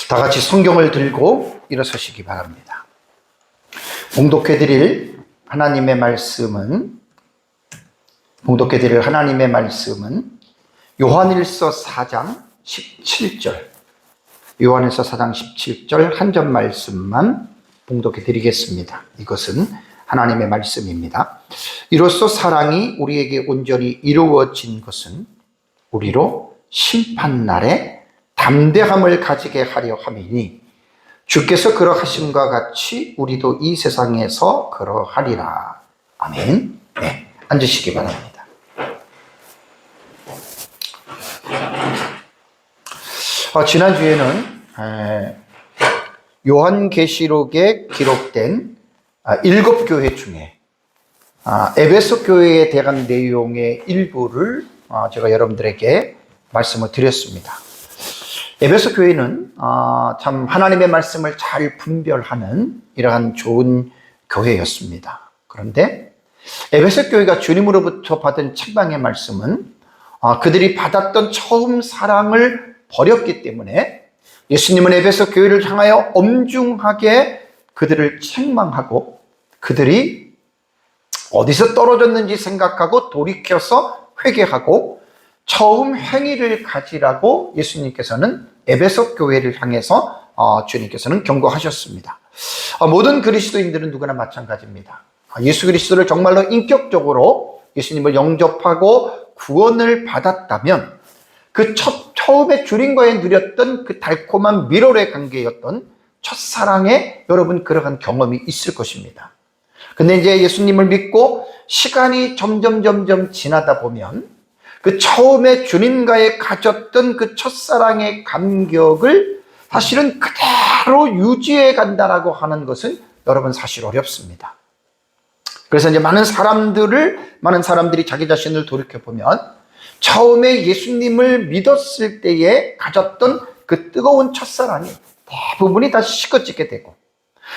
다 같이 성경을 들고 일어서시기 바랍니다. 봉독해드릴 하나님의 말씀은 요한일서 4장 17절, 요한일서 4장 17절 한 절 말씀만 봉독해드리겠습니다. 이것은 하나님의 말씀입니다. 이로써 사랑이 우리에게 온전히 이루어진 것은 우리로 심판날에 담대함을 가지게 하려 함이니 주께서 그러하심과 같이 우리도 이 세상에서 그러하리라. 아멘. 네, 앉으시기 바랍니다. 지난주에는 요한계시록에 기록된 7교회 중에 에베소 교회에 대한 내용의 일부를 제가 여러분들에게 말씀을 드렸습니다. 에베소 교회는 참 하나님의 말씀을 잘 분별하는 이러한 좋은 교회였습니다. 그런데 에베소 교회가 주님으로부터 받은 책망의 말씀은 그들이 받았던 처음 사랑을 버렸기 때문에 예수님은 에베소 교회를 향하여 엄중하게 그들을 책망하고 그들이 어디서 떨어졌는지 생각하고 돌이켜서 회개하고 처음 행위를 가지라고 예수님께서는 에베소 교회를 향해서 주님께서는 경고하셨습니다. 모든 그리스도인들은 누구나 마찬가지입니다. 예수 그리스도를 정말로 인격적으로 예수님을 영접하고 구원을 받았다면 그 처음에 주님과의 누렸던 그 달콤한 밀월의 관계였던 첫사랑에 여러분 그러한 경험이 있을 것입니다. 근데 이제 예수님을 믿고 시간이 점점 지나다 보면 그 처음에 주님과의 가졌던 그 첫사랑의 감격을 사실은 그대로 유지해 간다라고 하는 것은 여러분 사실 어렵습니다. 그래서 이제 많은 사람들이 자기 자신을 돌이켜보면 처음에 예수님을 믿었을 때에 가졌던 그 뜨거운 첫사랑이 대부분이 다 식어지게 되고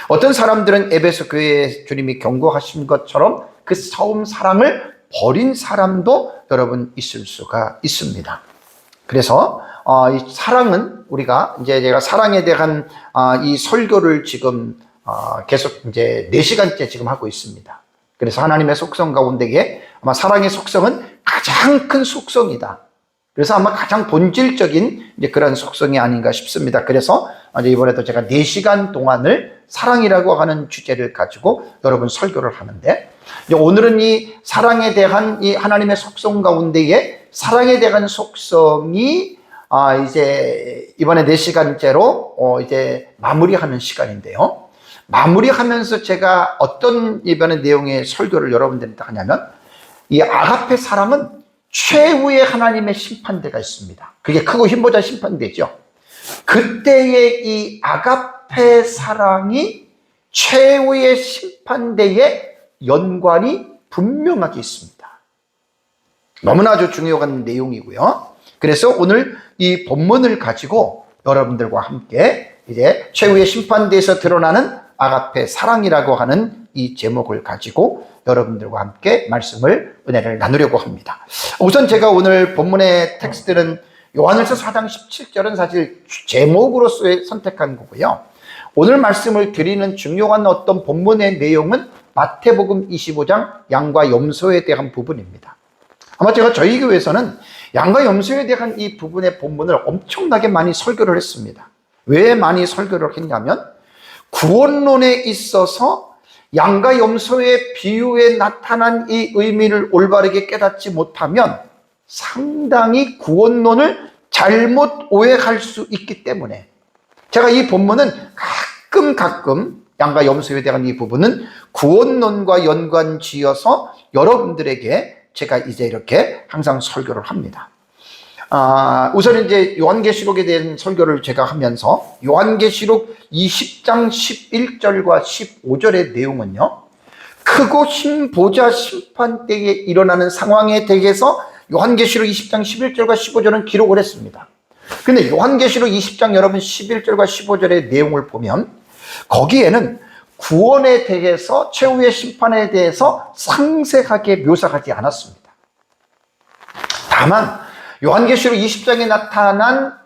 어떤 사람들은 에베소 교회에 주님이 경고하신 것처럼 그 처음 사랑을 버린 사람도 여러분 있을 수가 있습니다. 그래서 이 사랑은 우리가 이제 제가 사랑에 대한 이 설교를 지금 계속 이제 4시간째 지금 하고 있습니다. 그래서 하나님의 속성 가운데에 아마 사랑의 속성은 가장 큰 속성이다. 그래서 아마 가장 본질적인 이제 그런 속성이 아닌가 싶습니다. 그래서 이번에도 제가 4시간 동안을 사랑이라고 하는 주제를 가지고 여러분 설교를 하는데 이제 오늘은 이 사랑에 대한 이 하나님의 속성 가운데에 사랑에 대한 속성이 이제 이번에 4시간째로 이제 마무리하는 시간인데요. 마무리하면서 제가 어떤 이번에 내용의 설교를 여러분들한테 하냐면 이 아가페 사랑은 최후의 하나님의 심판대가 있습니다. 그게 크고 힘보자 심판대죠. 그때의 이 아가페 사랑이 최후의 심판대에 연관이 분명하게 있습니다. 너무나 아주 중요한 내용이고요. 그래서 오늘 이 본문을 가지고 여러분들과 함께 이제 최후의 심판대에서 드러나는 아가페 사랑이라고 하는 이 제목을 가지고 여러분들과 함께 은혜를 나누려고 합니다. 우선 제가 오늘 본문의 텍스트는 요한일서 4장 17절은 사실 제목으로서 선택한 거고요. 오늘 말씀을 드리는 중요한 어떤 본문의 내용은 마태복음 25장 양과 염소에 대한 부분입니다. 아마 제가 저희 교회에서는 양과 염소에 대한 이 부분의 본문을 엄청나게 많이 설교를 했습니다. 왜 많이 설교를 했냐면 구원론에 있어서 양과 염소의 비유에 나타난 이 의미를 올바르게 깨닫지 못하면 상당히 구원론을 잘못 오해할 수 있기 때문에 제가 이 본문은 가끔 양과 염소에 대한 이 부분은 구원론과 연관 지어서 여러분들에게 제가 이제 이렇게 항상 설교를 합니다. 우선 이제 요한계시록에 대한 설교를 제가 하면서 요한계시록 20장 11절과 15절의 내용은요, 크고 힘보자 심판 때에 일어나는 상황에 대해서 요한계시록 20장 11절과 15절은 기록을 했습니다. 근데 요한계시록 20장 여러분 11절과 15절의 내용을 보면 거기에는 구원에 대해서 최후의 심판에 대해서 상세하게 묘사하지 않았습니다. 다만 요한계시록 20장에 나타난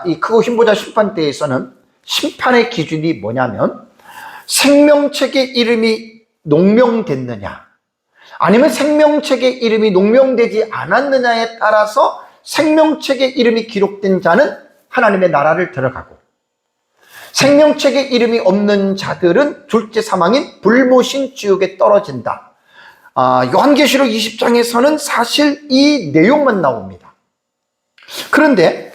이 크고 힘보자 심판대에서는 심판의 기준이 뭐냐면 생명책의 이름이 농명됐느냐 아니면 생명책의 이름이 농명되지 않았느냐에 따라서 생명책의 이름이 기록된 자는 하나님의 나라를 들어가고 생명책에 이름이 없는 자들은 둘째 사망인 불모신 지옥에 떨어진다. 요한계시록 20장에서는 사실 이 내용만 나옵니다. 그런데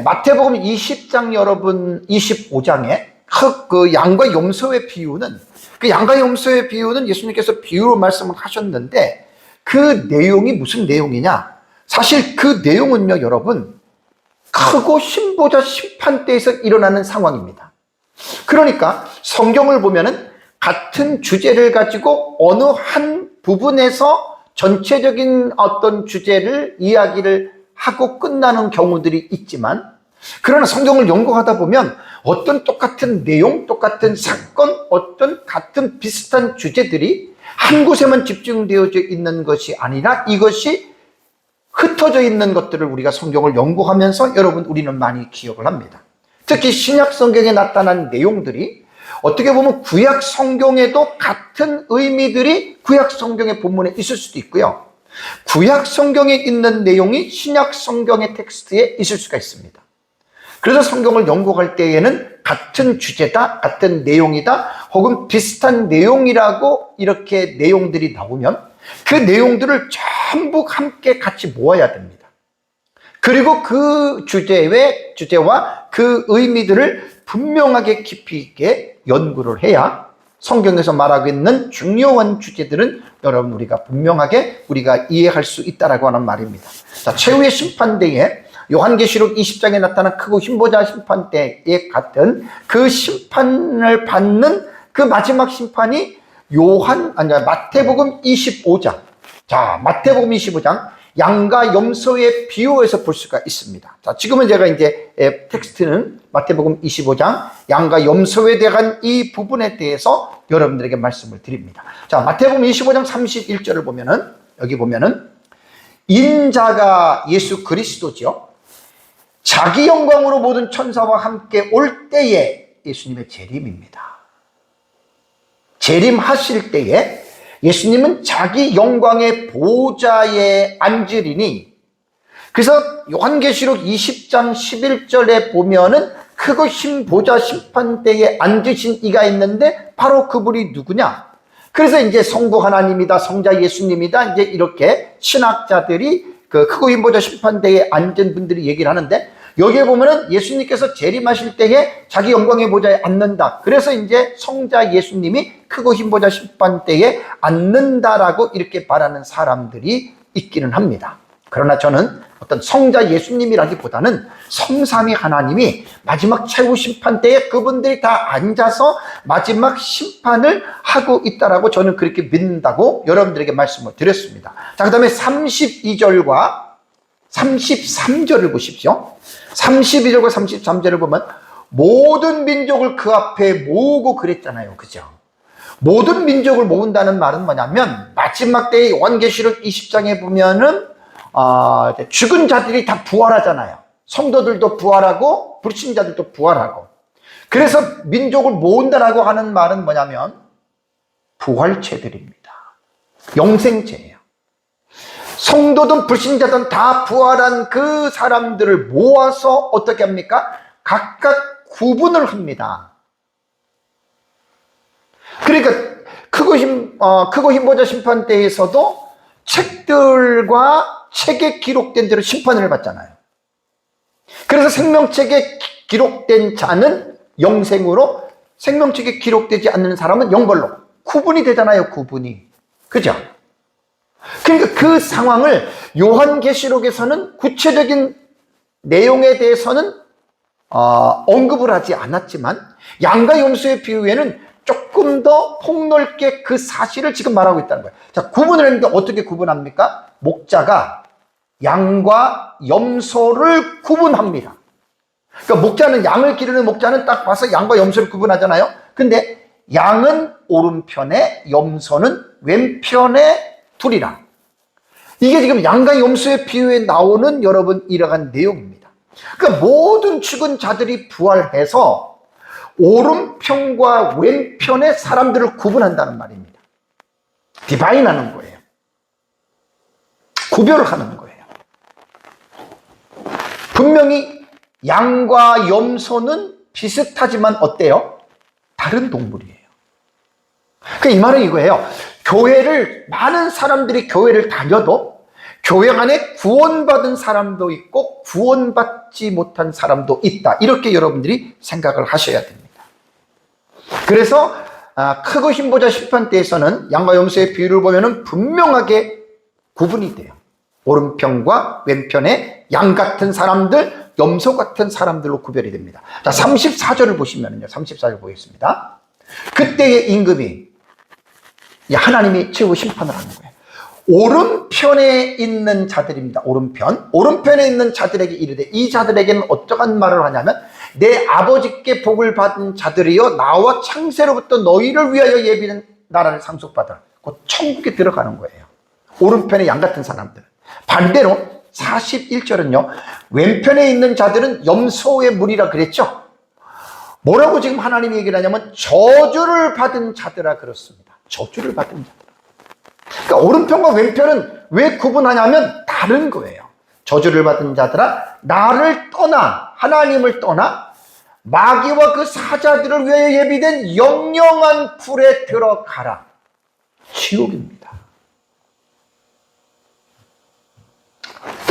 마태복음 20장 여러분 25장에 그 양과 염소의 비유는 그 양과 염소의 비유는 예수님께서 비유로 말씀을 하셨는데 그 내용이 무슨 내용이냐? 사실 그 내용은요 여러분 크고 신보자 심판대에서 일어나는 상황입니다. 그러니까 성경을 보면은 같은 주제를 가지고 어느 한 부분에서 전체적인 어떤 주제를 이야기를 하고 끝나는 경우들이 있지만 그러나 성경을 연구하다 보면 어떤 똑같은 내용, 똑같은 사건, 어떤 같은 비슷한 주제들이 한 곳에만 집중되어져 있는 것이 아니라 이것이 흩어져 있는 것들을 우리가 성경을 연구하면서 여러분 우리는 많이 기억을 합니다. 특히 신약 성경에 나타난 내용들이 어떻게 보면 구약 성경에도 같은 의미들이 구약 성경의 본문에 있을 수도 있고요. 구약 성경에 있는 내용이 신약 성경의 텍스트에 있을 수가 있습니다. 그래서 성경을 연구할 때에는 같은 주제다, 같은 내용이다, 혹은 비슷한 내용이라고 이렇게 내용들이 나오면 그 내용들을 전부 함께 같이 모아야 됩니다. 그리고 그 주제와 그 의미들을 분명하게 깊이 있게 연구를 해야 성경에서 말하고 있는 중요한 주제들은 여러분 우리가 분명하게 우리가 이해할 수 있다라고 하는 말입니다. 자, 최후의 심판대에 요한계시록 20장에 나타난 크고 흰보자 심판대에 같은 그 심판을 받는 그 마지막 심판이 마태복음 25장. 자, 마태복음 25장 양과 염소의 비유에서 볼 수가 있습니다. 자, 지금은 제가 이제 텍스트는 마태복음 25장 양과 염소에 대한 이 부분에 대해서 여러분들에게 말씀을 드립니다. 자, 마태복음 25장 31절을 보면은 여기 보면은 인자가 예수 그리스도죠. 자기 영광으로 모든 천사와 함께 올 때에 예수님의 재림입니다. 재림하실 때에 예수님은 자기 영광의 보좌에 앉으리니 그래서 요한계시록 20장 11절에 보면은 크고 흰 보좌 심판대에 앉으신 이가 있는데 바로 그분이 누구냐? 그래서 이제 성부 하나님이다, 성자 예수님이다, 이제 이렇게 신학자들이 그 크고 흰 보좌 심판대에 앉은 분들이 얘기를 하는데 여기에 보면은 예수님께서 재림하실 때에 자기 영광의 보좌에 앉는다. 그래서 이제 성자 예수님이 크고 흰 보좌 심판대에 앉는다라고 이렇게 말하는 사람들이 있기는 합니다. 그러나 저는 어떤 성자 예수님이라기보다는 성삼위 하나님이 마지막 최후 심판 때에 그분들이 다 앉아서 마지막 심판을 하고 있다라고 저는 그렇게 믿는다고 여러분들에게 말씀을 드렸습니다. 자, 그 다음에 32절과 33절을 보십시오. 32절과 33절을 보면 모든 민족을 그 앞에 모으고 그랬잖아요. 그죠? 모든 민족을 모은다는 말은 뭐냐면 마지막 때의 요한계시록 20장에 보면은 죽은 자들이 다 부활하잖아요. 성도들도 부활하고 불신자들도 부활하고. 그래서 민족을 모은다라고 하는 말은 뭐냐면 부활체들입니다. 영생체예요. 성도든 불신자든 다 부활한 그 사람들을 모아서 어떻게 합니까? 각각 구분을 합니다. 그러니까 크고 흰 보좌 심판대에서도 책들과 책에 기록된 대로 심판을 받잖아요. 그래서 생명책에 기록된 자는 영생으로, 생명책에 기록되지 않는 사람은 영벌로 구분이 되잖아요. 구분이. 그죠? 그러니까 그 상황을 요한계시록에서는 구체적인 내용에 대해서는 언급을 하지 않았지만 양과 염소의 비유에는 조금 더 폭넓게 그 사실을 지금 말하고 있다는 거예요. 자, 구분을 했는데 어떻게 구분합니까? 목자가 양과 염소를 구분합니다. 그러니까 목자는, 양을 기르는 목자는 딱 봐서 양과 염소를 구분하잖아요. 근데 양은 오른편에, 염소는 왼편에 두리라. 이게 지금 양과 염소의 비유에 나오는 여러분 이러한 내용입니다. 그러니까 모든 죽은 자들이 부활해서 오른편과 왼편의 사람들을 구분한다는 말입니다. 디바인하는 거예요. 구별을 하는 거예요. 분명히 양과 염소는 비슷하지만 어때요? 다른 동물이에요. 그러니까 이 말은 이거예요. 많은 사람들이 교회를 다녀도 교회 안에 구원받은 사람도 있고 구원받지 못한 사람도 있다. 이렇게 여러분들이 생각을 하셔야 됩니다. 그래서 크고 힘보자 심판대에서는 양과 염소의 비유를 보면 분명하게 구분이 돼요. 오른편과 왼편의 양 같은 사람들, 염소 같은 사람들로 구별이 됩니다. 자, 34절을 보시면요. 34절 보겠습니다. 그때의 임금이 하나님이 최후 심판을 하는 거예요. 오른편에 있는 자들입니다. 오른편에 있는 자들에게 이르되, 이 자들에게는 어떠한 말을 하냐면, 내 아버지께 복을 받은 자들이여, 나와 창세로부터 너희를 위하여 예비된 나라를 상속받으라. 곧 천국에 들어가는 거예요. 오른편에 양 같은 사람들. 반대로 41절은요, 왼편에 있는 자들은 염소의 무리라 그랬죠. 뭐라고 지금 하나님이 얘기를 하냐면 저주를 받은 자들아 그렇습니다. 저주를 받은 자들아. 그러니까 오른편과 왼편은 왜 구분하냐면 다른 거예요. 저주를 받은 자들아, 나를 떠나, 하나님을 떠나 마귀와 그 사자들을 위하여 예비된 영영한 불에 들어가라. 지옥입니다.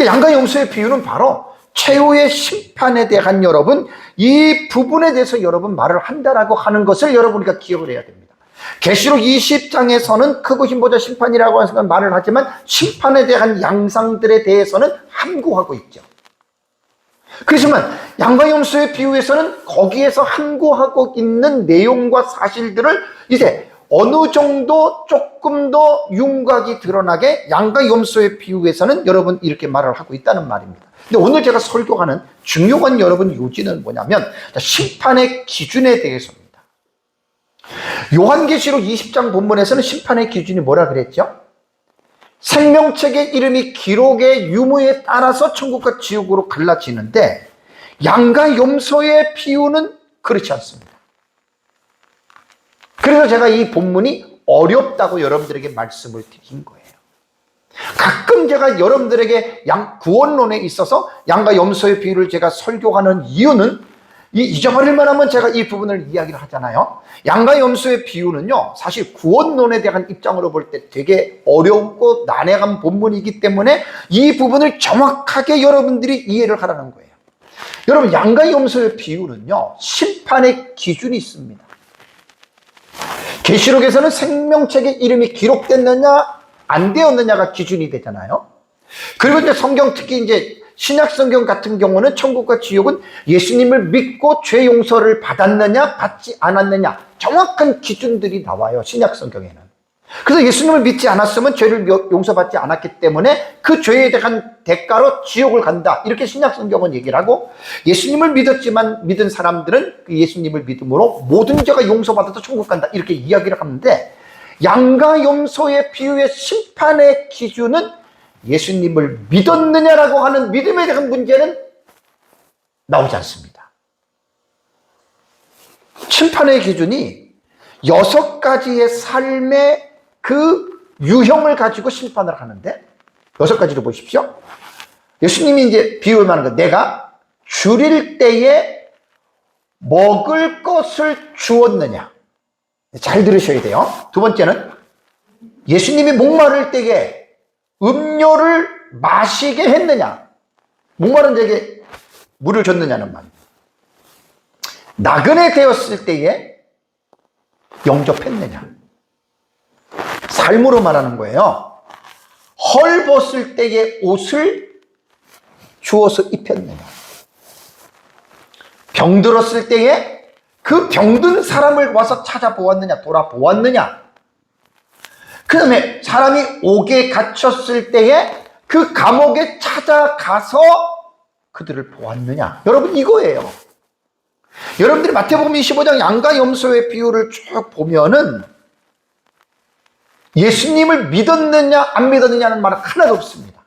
양과 염소의 비유는 바로 최후의 심판에 대한 여러분, 이 부분에 대해서 여러분 말을 한다라고 하는 것을 여러분이 기억을 해야 됩니다. 계시록 20장에서는 크고 힘보자 심판이라고 하는 말을 하지만 심판에 대한 양상들에 대해서는 함구하고 있죠. 그렇지만 양과 염소의 비유에서는 거기에서 함구하고 있는 내용과 사실들을 이제 어느 정도 조금 더 윤곽이 드러나게 양과 염소의 비유에서는 여러분 이렇게 말을 하고 있다는 말입니다. 근데 오늘 제가 설교하는 중요한 여러분 요지는 뭐냐면 심판의 기준에 대해서입니다. 요한계시록 20장 본문에서는 심판의 기준이 뭐라 그랬죠? 생명책의 이름이 기록의 유무에 따라서 천국과 지옥으로 갈라지는데 양과 염소의 비유는 그렇지 않습니다. 그래서 제가 이 본문이 어렵다고 여러분들에게 말씀을 드린 거예요. 가끔 제가 여러분들에게 구원론에 있어서 양과 염소의 비유를 제가 설교하는 이유는 잊어버릴 만하면 제가 이 부분을 이야기를 하잖아요. 양과 염소의 비유는요, 사실 구원론에 대한 입장으로 볼 때 되게 어렵고 난해한 본문이기 때문에 이 부분을 정확하게 여러분들이 이해를 하라는 거예요. 여러분, 양과 염소의 비유는요, 심판의 기준이 있습니다. 계시록에서는 생명책의 이름이 기록됐느냐 안 되었느냐가 기준이 되잖아요. 그리고 이제 성경, 특히 이제 신약 성경 같은 경우는 천국과 지옥은 예수님을 믿고 죄 용서를 받았느냐 받지 않았느냐 정확한 기준들이 나와요. 신약 성경에는. 그래서 예수님을 믿지 않았으면 죄를 용서받지 않았기 때문에 그 죄에 대한 대가로 지옥을 간다. 이렇게 신약 성경은 얘기를 하고, 예수님을 믿은 사람들은 그 예수님을 믿음으로 모든 죄가 용서받아서 천국 간다. 이렇게 이야기를 하는데, 양과 염소의 비유의 심판의 기준은 예수님을 믿었느냐라고 하는 믿음에 대한 문제는 나오지 않습니다. 심판의 기준이 6가지의 삶의 그 유형을 가지고 심판을 하는데, 6가지로 보십시오. 예수님이 이제 비유를 말하는 거, 내가 줄일 때에 먹을 것을 주었느냐. 잘 들으셔야 돼요. 두 번째는 예수님이 목마를 때에 음료를 마시게 했느냐. 목마른 자에게 물을 줬느냐는 말입니다. 나그네 되었을 때에 영접했느냐. 삶으로 말하는 거예요. 헐벗을 때에 옷을 주어서 입혔느냐. 병들었을 때에 그 병든 사람을 와서 찾아보았느냐, 돌아보았느냐. 그 다음에 사람이 옥에 갇혔을 때에 그 감옥에 찾아가서 그들을 보았느냐. 여러분, 이거예요. 여러분들이 마태복음 25장 양과 염소의 비유를 쭉 보면은 예수님을 믿었느냐 안 믿었느냐는 말은 하나도 없습니다.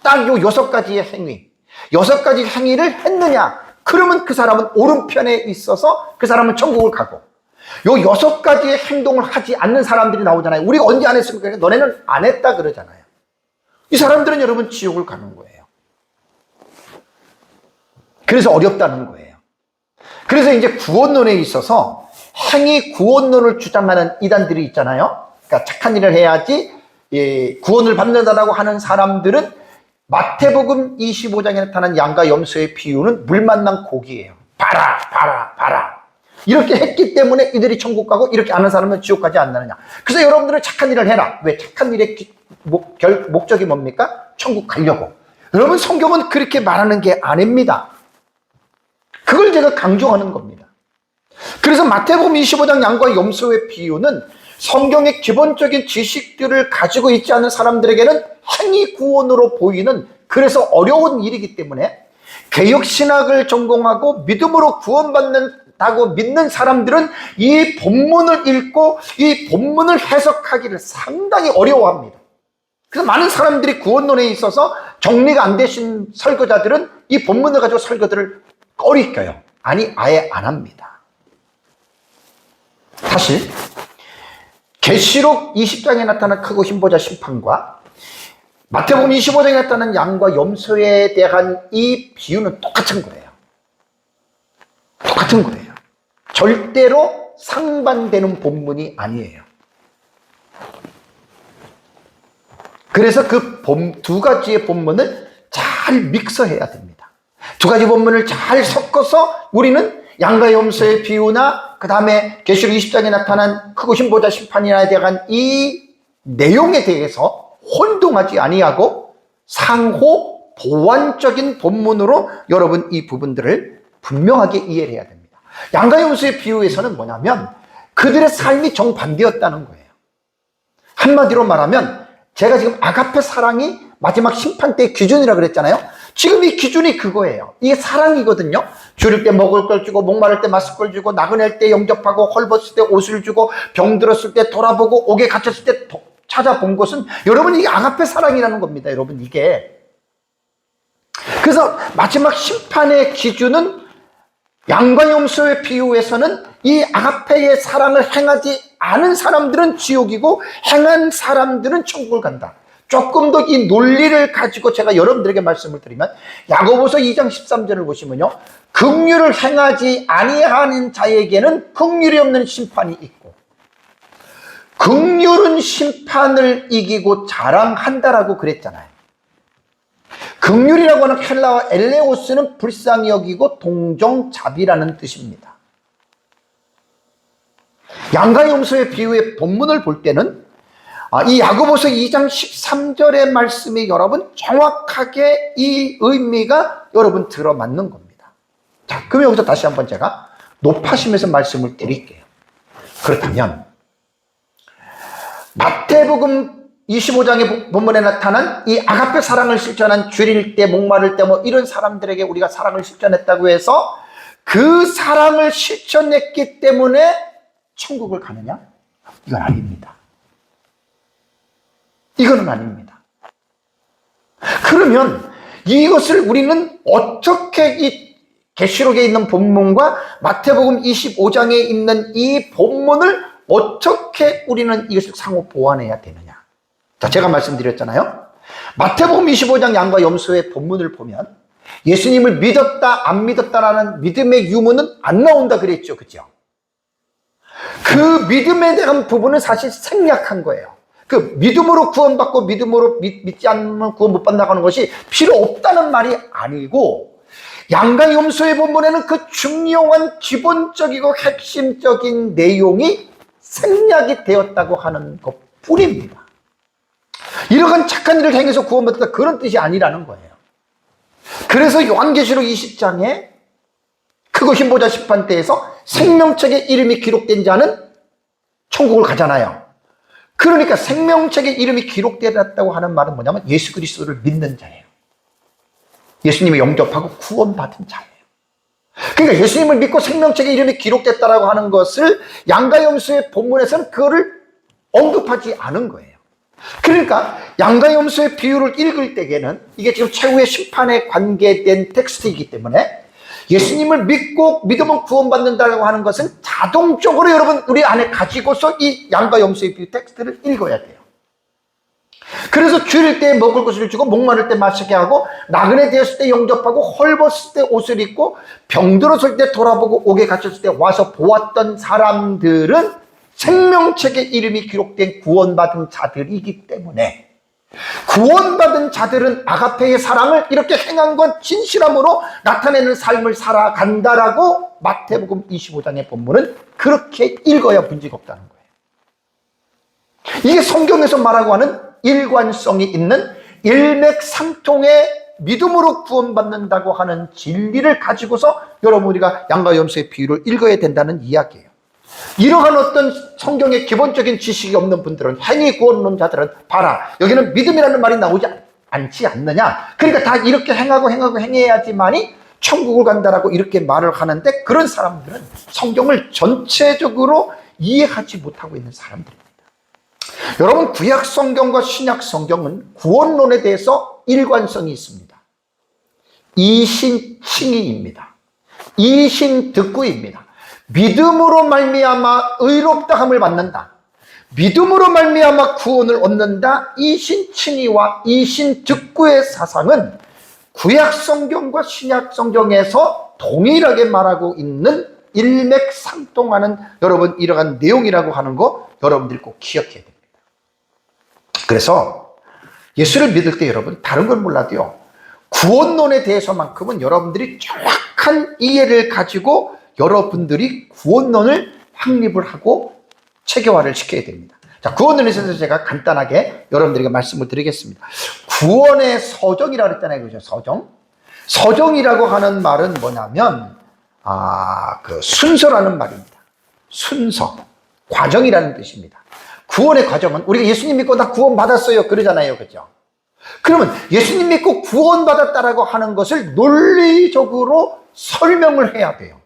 딱 요 6가지의 행위. 6가지 행위를 했느냐? 그러면 그 사람은 오른편에 있어서 그 사람은 천국을 가고, 요 6가지의 행동을 하지 않는 사람들이 나오잖아요. 우리가 언제 안 했습니까? 너네는 안 했다 그러잖아요. 이 사람들은 여러분 지옥을 가는 거예요. 그래서 어렵다는 거예요. 그래서 이제 구원론에 있어서 행위 구원론을 주장하는 이단들이 있잖아요. 그러니까 착한 일을 해야지 구원을 받는다라고 하는 사람들은 마태복음 25장에 나타난 양과 염소의 비유는 물 만난 고기예요. 봐라, 봐라, 봐라. 이렇게 했기 때문에 이들이 천국 가고 이렇게 안 하는 사람은 지옥 가지 않느냐. 그래서 여러분들은 착한 일을 해라. 왜? 착한 일의 목적이 뭡니까? 천국 가려고. 여러분, 성경은 그렇게 말하는 게 아닙니다. 그걸 제가 강조하는 겁니다. 그래서 마태복음 25장 양과 염소의 비유는 성경의 기본적인 지식들을 가지고 있지 않은 사람들에게는 행위 구원으로 보이는, 그래서 어려운 일이기 때문에 개혁신학을 전공하고 믿음으로 구원받는다고 믿는 사람들은 이 본문을 읽고 이 본문을 해석하기를 상당히 어려워합니다. 그래서 많은 사람들이 구원론에 있어서 정리가 안 되신 설교자들은 이 본문을 가지고 설교들을 꺼리껴요. 아니, 아예 안 합니다. 사실 계시록 20장에 나타난 크고 힘보자 심판과 마태복음 25장에 나타난 양과 염소에 대한 이 비유는 똑같은 거예요. 똑같은 거예요. 절대로 상반되는 본문이 아니에요. 그래서 그 두 가지의 본문을 잘 믹서해야 됩니다. 두 가지 본문을 잘 섞어서 우리는 양과 염소의 비유나 그 다음에 계시록 20장에 나타난 크고 힘보자 심판이나 대한 이 내용에 대해서 혼동하지 아니하고 상호 보완적인 본문으로 여러분 이 부분들을 분명하게 이해를 해야 됩니다. 양과 염소의 비유에서는 뭐냐면 그들의 삶이 정반대였다는 거예요. 한마디로 말하면 제가 지금 아가페 사랑이 마지막 심판 때의 기준이라고 그랬잖아요. 지금 이 기준이 그거예요. 이게 사랑이거든요. 줄일 때 먹을 걸 주고, 목마를 때 마실 걸 주고, 나그넬 때 영접하고, 헐벗을 때 옷을 주고, 병들었을 때 돌아보고, 옥에 갇혔을 때 찾아본 것은 여러분 이게 아가페 사랑이라는 겁니다. 여러분 이게. 그래서 마지막 심판의 기준은 양과 염소의 비유에서는 이 아가페의 사랑을 행하지 않은 사람들은 지옥이고 행한 사람들은 천국을 간다. 조금 더 이 논리를 가지고 제가 여러분들에게 말씀을 드리면 야고보서 2장 13절을 보시면요, 긍휼을 행하지 아니하는 자에게는 긍휼이 없는 심판이 있고 긍휼은 심판을 이기고 자랑한다라고 그랬잖아요. 긍휼이라고 하는 헬라어 엘레오스는 불쌍히 여기고 동정자비라는 뜻입니다. 양과 염소의 비유의 본문을 볼 때는 이 야고보서 2장 13절의 말씀이 여러분 정확하게 이 의미가 여러분 들어맞는 겁니다. 자, 그럼 여기서 다시 한번 제가 높아심에서 말씀을 드릴게요. 그렇다면 마태복음 25장의 본문에 나타난 이 아가페 사랑을 실천한 줄일 때, 목마를 때 뭐 이런 사람들에게 우리가 사랑을 실천했다고 해서 그 사랑을 실천했기 때문에 천국을 가느냐? 이건 아닙니다. 이거는 아닙니다. 그러면 이것을 우리는 어떻게 이 계시록에 있는 본문과 마태복음 25장에 있는 이 본문을 어떻게 우리는 이것을 상호 보완해야 되느냐? 자, 제가 말씀드렸잖아요. 마태복음 25장 양과 염소의 본문을 보면 예수님을 믿었다 안 믿었다라는 믿음의 유무는 안 나온다 그랬죠. 그죠? 그 믿음에 대한 부분은 사실 생략한 거예요. 그 믿음으로 구원받고 믿음으로 믿지 않으면 구원 못 받는다는 것이 필요 없다는 말이 아니고, 양과 염소의 본문에는 그 중요한 기본적이고 핵심적인 내용이 생략이 되었다고 하는 것 뿐입니다. 이러한 착한 일을 행해서 구원받았다 그런 뜻이 아니라는 거예요. 그래서 요한계시록 20장에 크고 힘보자 심판 때에서 생명책에 이름이 기록된 자는 천국을 가잖아요. 그러니까 생명책에 이름이 기록되었다고 하는 말은 뭐냐면 예수 그리스도를 믿는 자예요. 예수님을 영접하고 구원받은 자예요. 그러니까 예수님을 믿고 생명책에 이름이 기록됐다고 하는 것을 양과 염소의 본문에서는 그거를 언급하지 않은 거예요. 그러니까 양과 염소의 비유를 읽을 때에는 이게 지금 최후의 심판에 관계된 텍스트이기 때문에 예수님을 믿고 믿으면 구원받는다고 하는 것은 자동적으로 여러분 우리 안에 가지고서 이 양과 염소의 비유 텍스트를 읽어야 돼요. 그래서 줄일 때 먹을 것을 주고 목마를 때 마시게 하고 나그네 되었을 때 영접하고 헐벗을 때 옷을 입고 병들었을 때 돌아보고 옥에 갇혔을 때 와서 보았던 사람들은 생명책에 이름이 기록된 구원받은 자들이기 때문에 구원받은 자들은 아가페의 사랑을 이렇게 행한 건 진실함으로 나타내는 삶을 살아간다라고 마태복음 25장의 본문은 그렇게 읽어야 문제가 없다는 거예요. 이게 성경에서 말하고 하는 일관성이 있는 일맥상통의 믿음으로 구원받는다고 하는 진리를 가지고서 여러분 우리가 양과 염소의 비유를 읽어야 된다는 이야기예요. 이러한 어떤 성경의 기본적인 지식이 없는 분들은 행위 구원론자들은 봐라 여기는 믿음이라는 말이 나오지 않지 않느냐, 그러니까 다 이렇게 행하고 행해야지만이 천국을 간다라고 이렇게 말을 하는데 그런 사람들은 성경을 전체적으로 이해하지 못하고 있는 사람들입니다. 여러분 구약 성경과 신약 성경은 구원론에 대해서 일관성이 있습니다. 이신칭의입니다. 이신득구입니다. 믿음으로 말미암아 의롭다함을 받는다, 믿음으로 말미암아 구원을 얻는다. 이신칭의와 이신득구의 사상은 구약 성경과 신약 성경에서 동일하게 말하고 있는 일맥상통하는 여러분 이러한 내용이라고 하는 거 여러분들이 꼭 기억해야 됩니다. 그래서 예수를 믿을 때 여러분 다른 건 몰라도요 구원론에 대해서만큼은 여러분들이 정확한 이해를 가지고 여러분들이 구원론을 확립을 하고 체계화를 시켜야 됩니다. 자, 구원론에 있어서 제가 간단하게 여러분들에게 말씀을 드리겠습니다. 구원의 서정이라고 했잖아요. 그죠? 서정. 서정이라고 하는 말은 뭐냐면, 순서라는 말입니다. 순서. 과정이라는 뜻입니다. 구원의 과정은 우리가 예수님 믿고 나 구원받았어요. 그러잖아요. 그죠? 그러면 예수님 믿고 구원받았다라고 하는 것을 논리적으로 설명을 해야 돼요.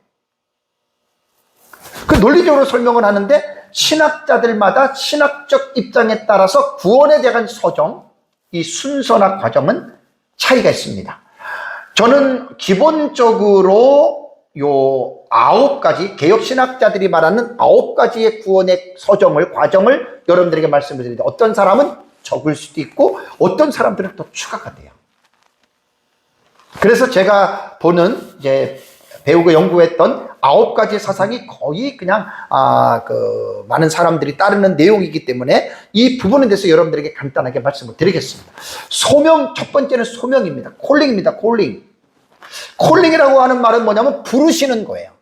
그 논리적으로 설명을 하는데 신학자들마다 신학적 입장에 따라서 구원에 대한 서정, 이 순서나 과정은 차이가 있습니다. 저는 기본적으로 요 9가지, 개혁신학자들이 말하는 9가지의 구원의 서정을, 과정을 여러분들에게 말씀을 드리는데 어떤 사람은 적을 수도 있고 어떤 사람들은 또 추가가 돼요. 그래서 제가 보는 이제 배우고 연구했던 9가지 사상이 거의 그냥 많은 사람들이 따르는 내용이기 때문에 이 부분에 대해서 여러분들에게 간단하게 말씀을 드리겠습니다. 소명, 첫 번째는 소명입니다. 콜링입니다. 콜링. 콜링이라고 하는 말은 뭐냐면 부르시는 거예요.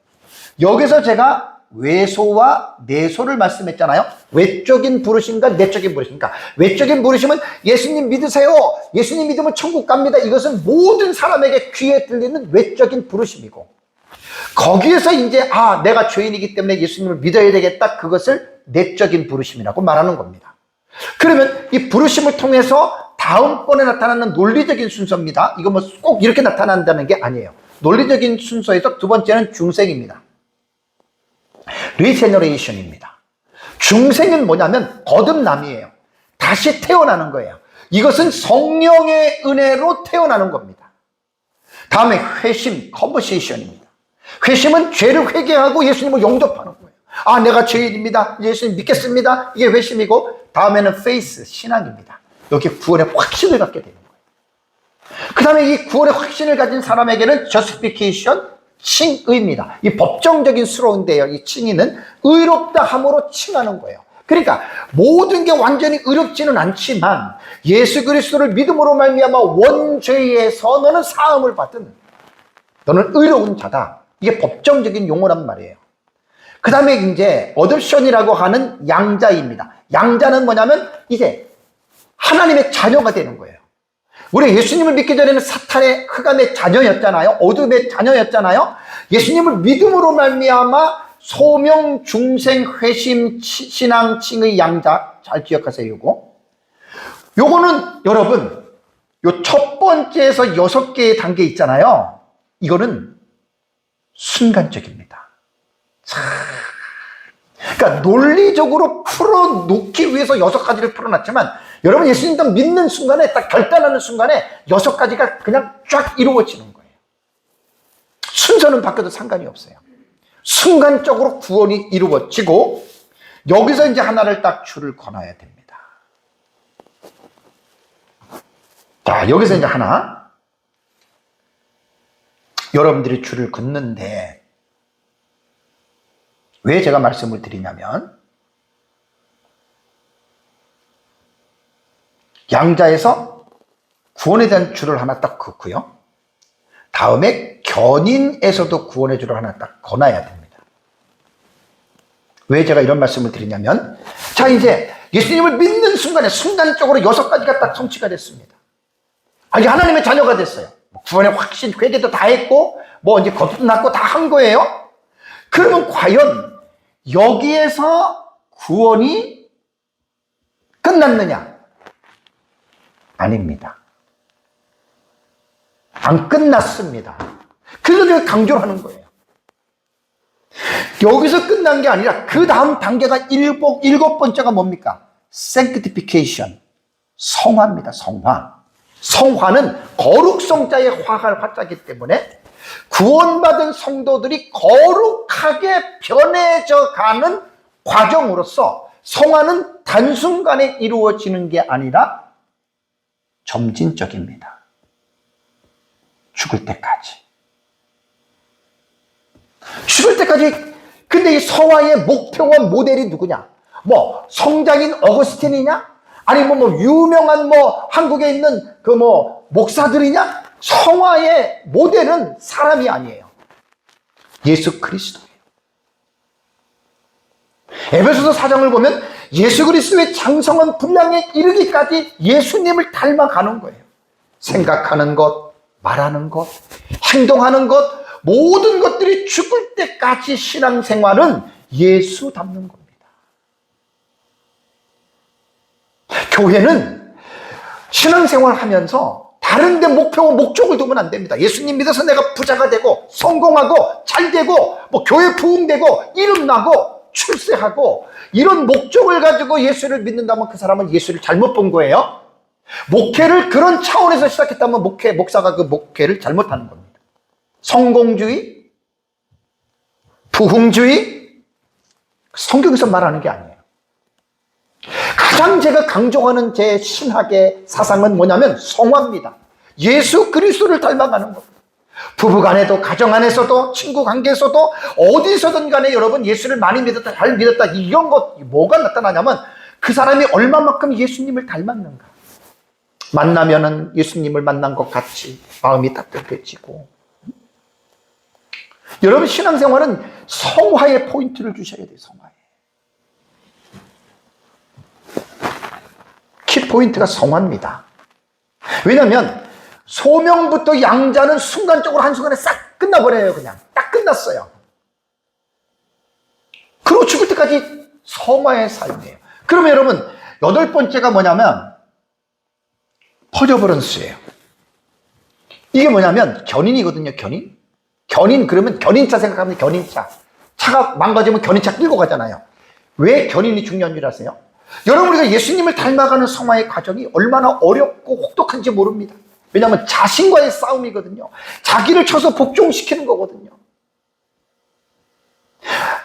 여기서 제가 외소와 내소를 말씀했잖아요. 외적인 부르심과 내적인 부르심과, 외적인 부르심은 예수님 믿으세요, 예수님 믿으면 천국 갑니다, 이것은 모든 사람에게 귀에 들리는 외적인 부르심이고, 거기에서 이제 내가 죄인이기 때문에 예수님을 믿어야 되겠다, 그것을 내적인 부르심이라고 말하는 겁니다. 그러면 이 부르심을 통해서 다음번에 나타나는 논리적인 순서입니다. 이거 뭐 꼭 이렇게 나타난다는 게 아니에요. 논리적인 순서에서 두 번째는 중생입니다. 리제너레이션입니다. 중생은 뭐냐면 거듭남이에요. 다시 태어나는 거예요. 이것은 성령의 은혜로 태어나는 겁니다. 다음에 회심, 컨버세이션입니다. 회심은 죄를 회개하고 예수님을 영접하는 거예요. 내가 죄인입니다, 예수님 믿겠습니다, 이게 회심이고, 다음에는 페이스, 신앙입니다. 여기 구원의 확신을 갖게 되는 거예요. 그 다음에 이 구원의 확신을 가진 사람에게는 justification, 칭의입니다. 이 법정적인 수로인데요, 이 칭의는 의롭다 함으로 칭하는 거예요. 그러니까 모든 게 완전히 의롭지는 않지만 예수 그리스도를 믿음으로 말미암아 원죄에서 너는 사함을 받은, 너는 의로운 자다, 이게 법정적인 용어란 말이에요. 그 다음에 이제 어댑션이라고 하는 양자입니다. 양자는 뭐냐면 이제 하나님의 자녀가 되는 거예요. 우리 예수님을 믿기 전에는 사탄의 흑암의 자녀였잖아요. 어둠의 자녀였잖아요. 예수님을 믿음으로 말미암아 소명, 중생, 회심, 신앙, 칭의, 양자, 잘 기억하세요. 요거는 여러분 요 첫 번째에서 6개의 단계 있잖아요. 이거는 순간적입니다. 그러니까 논리적으로 풀어놓기 위해서 6가지를 풀어놨지만 여러분 예수님 딱 믿는 순간에, 딱 결단하는 순간에 6가지가 그냥 쫙 이루어지는 거예요. 순서는 바뀌어도 상관이 없어요. 순간적으로 구원이 이루어지고 여기서 이제 하나를 딱 줄을 건어야 됩니다. 자, 여기서 이제 하나, 여러분들이 줄을 긋는데 왜 제가 말씀을 드리냐면, 양자에서 구원에 대한 줄을 하나 딱 긋고요, 다음에 견인에서도 구원의 줄을 하나 딱 건어야 됩니다. 왜 제가 이런 말씀을 드리냐면, 자, 이제 예수님을 믿는 순간에 순간적으로 6가지가 딱 성취가 됐습니다. 이제 하나님의 자녀가 됐어요. 구원의 확신, 회개도 다 했고, 이제 거듭도 났고 다 한 거예요. 그러면 과연 여기에서 구원이 끝났느냐? 아닙니다. 안 끝났습니다. 그래서 제가 강조를 하는 거예요. 여기서 끝난 게 아니라 그 다음 단계가 일곱 번째가 뭡니까? sanctification. 성화입니다. 성화. 성화는 거룩성자의 화자이기 때문에 구원받은 성도들이 거룩하게 변해져 가는 과정으로서 성화는 단순간에 이루어지는 게 아니라 점진적입니다. 죽을 때까지. 죽을 때까지. 근데 이 성화의 목표와 모델이 누구냐? 성자인 어거스틴이냐? 아니면 유명한 한국에 있는 목사들이냐? 성화의 모델은 사람이 아니에요. 예수 그리스도예요. 에베소서 4장을 보면 예수 그리스도의 장성한 분량에 이르기까지 예수님을 닮아가는 거예요. 생각하는 것, 말하는 것, 행동하는 것, 모든 것들이 죽을 때까지 신앙생활은 예수 닮는 겁니다. 교회는 신앙생활 하면서 다른 데 목표와 목적을 두면 안 됩니다. 예수님 믿어서 내가 부자가 되고 성공하고 잘 되고 교회 부흥되고 이름 나고 출세하고 이런 목적을 가지고 예수를 믿는다면 그 사람은 예수를 잘못 본 거예요. 목회를 그런 차원에서 시작했다면 목사가 그 목회를 잘못하는 겁니다. 성공주의, 부흥주의, 성경에서 말하는 게 아니에요. 가장 제가 강조하는 제 신학의 사상은 뭐냐면 성화입니다. 예수 그리스도를 닮아가는 겁니다. 부부간에도, 가정 안에서도, 친구 관계에서도, 어디서든 간에 여러분 예수를 많이 믿었다, 잘 믿었다, 이런 것 뭐가 나타나냐면 그 사람이 얼마만큼 예수님을 닮았는가. 만나면은 예수님을 만난 것 같이 마음이 따뜻해지고. 여러분 신앙생활은 성화의 포인트를 주셔야 돼요. 성화에. 키포인트가 성화입니다. 왜냐하면 소명부터 양자는 순간적으로 한순간에 싹 끝나버려요. 그냥 딱 끝났어요. 그리고 죽을 때까지 성화의 삶이에요. 그러면 여러분 8번째가 뭐냐면 퍼저버런스예요. 이게 뭐냐면 견인이거든요. 견인 그러면 견인차 생각하면 견인차. 차가 망가지면 견인차 끌고 가잖아요. 왜 견인이 중요한 줄 아세요? 여러분 우리가 예수님을 닮아가는 성화의 과정이 얼마나 어렵고 혹독한지 모릅니다. 왜냐하면 자신과의 싸움이거든요. 자기를 쳐서 복종시키는 거거든요.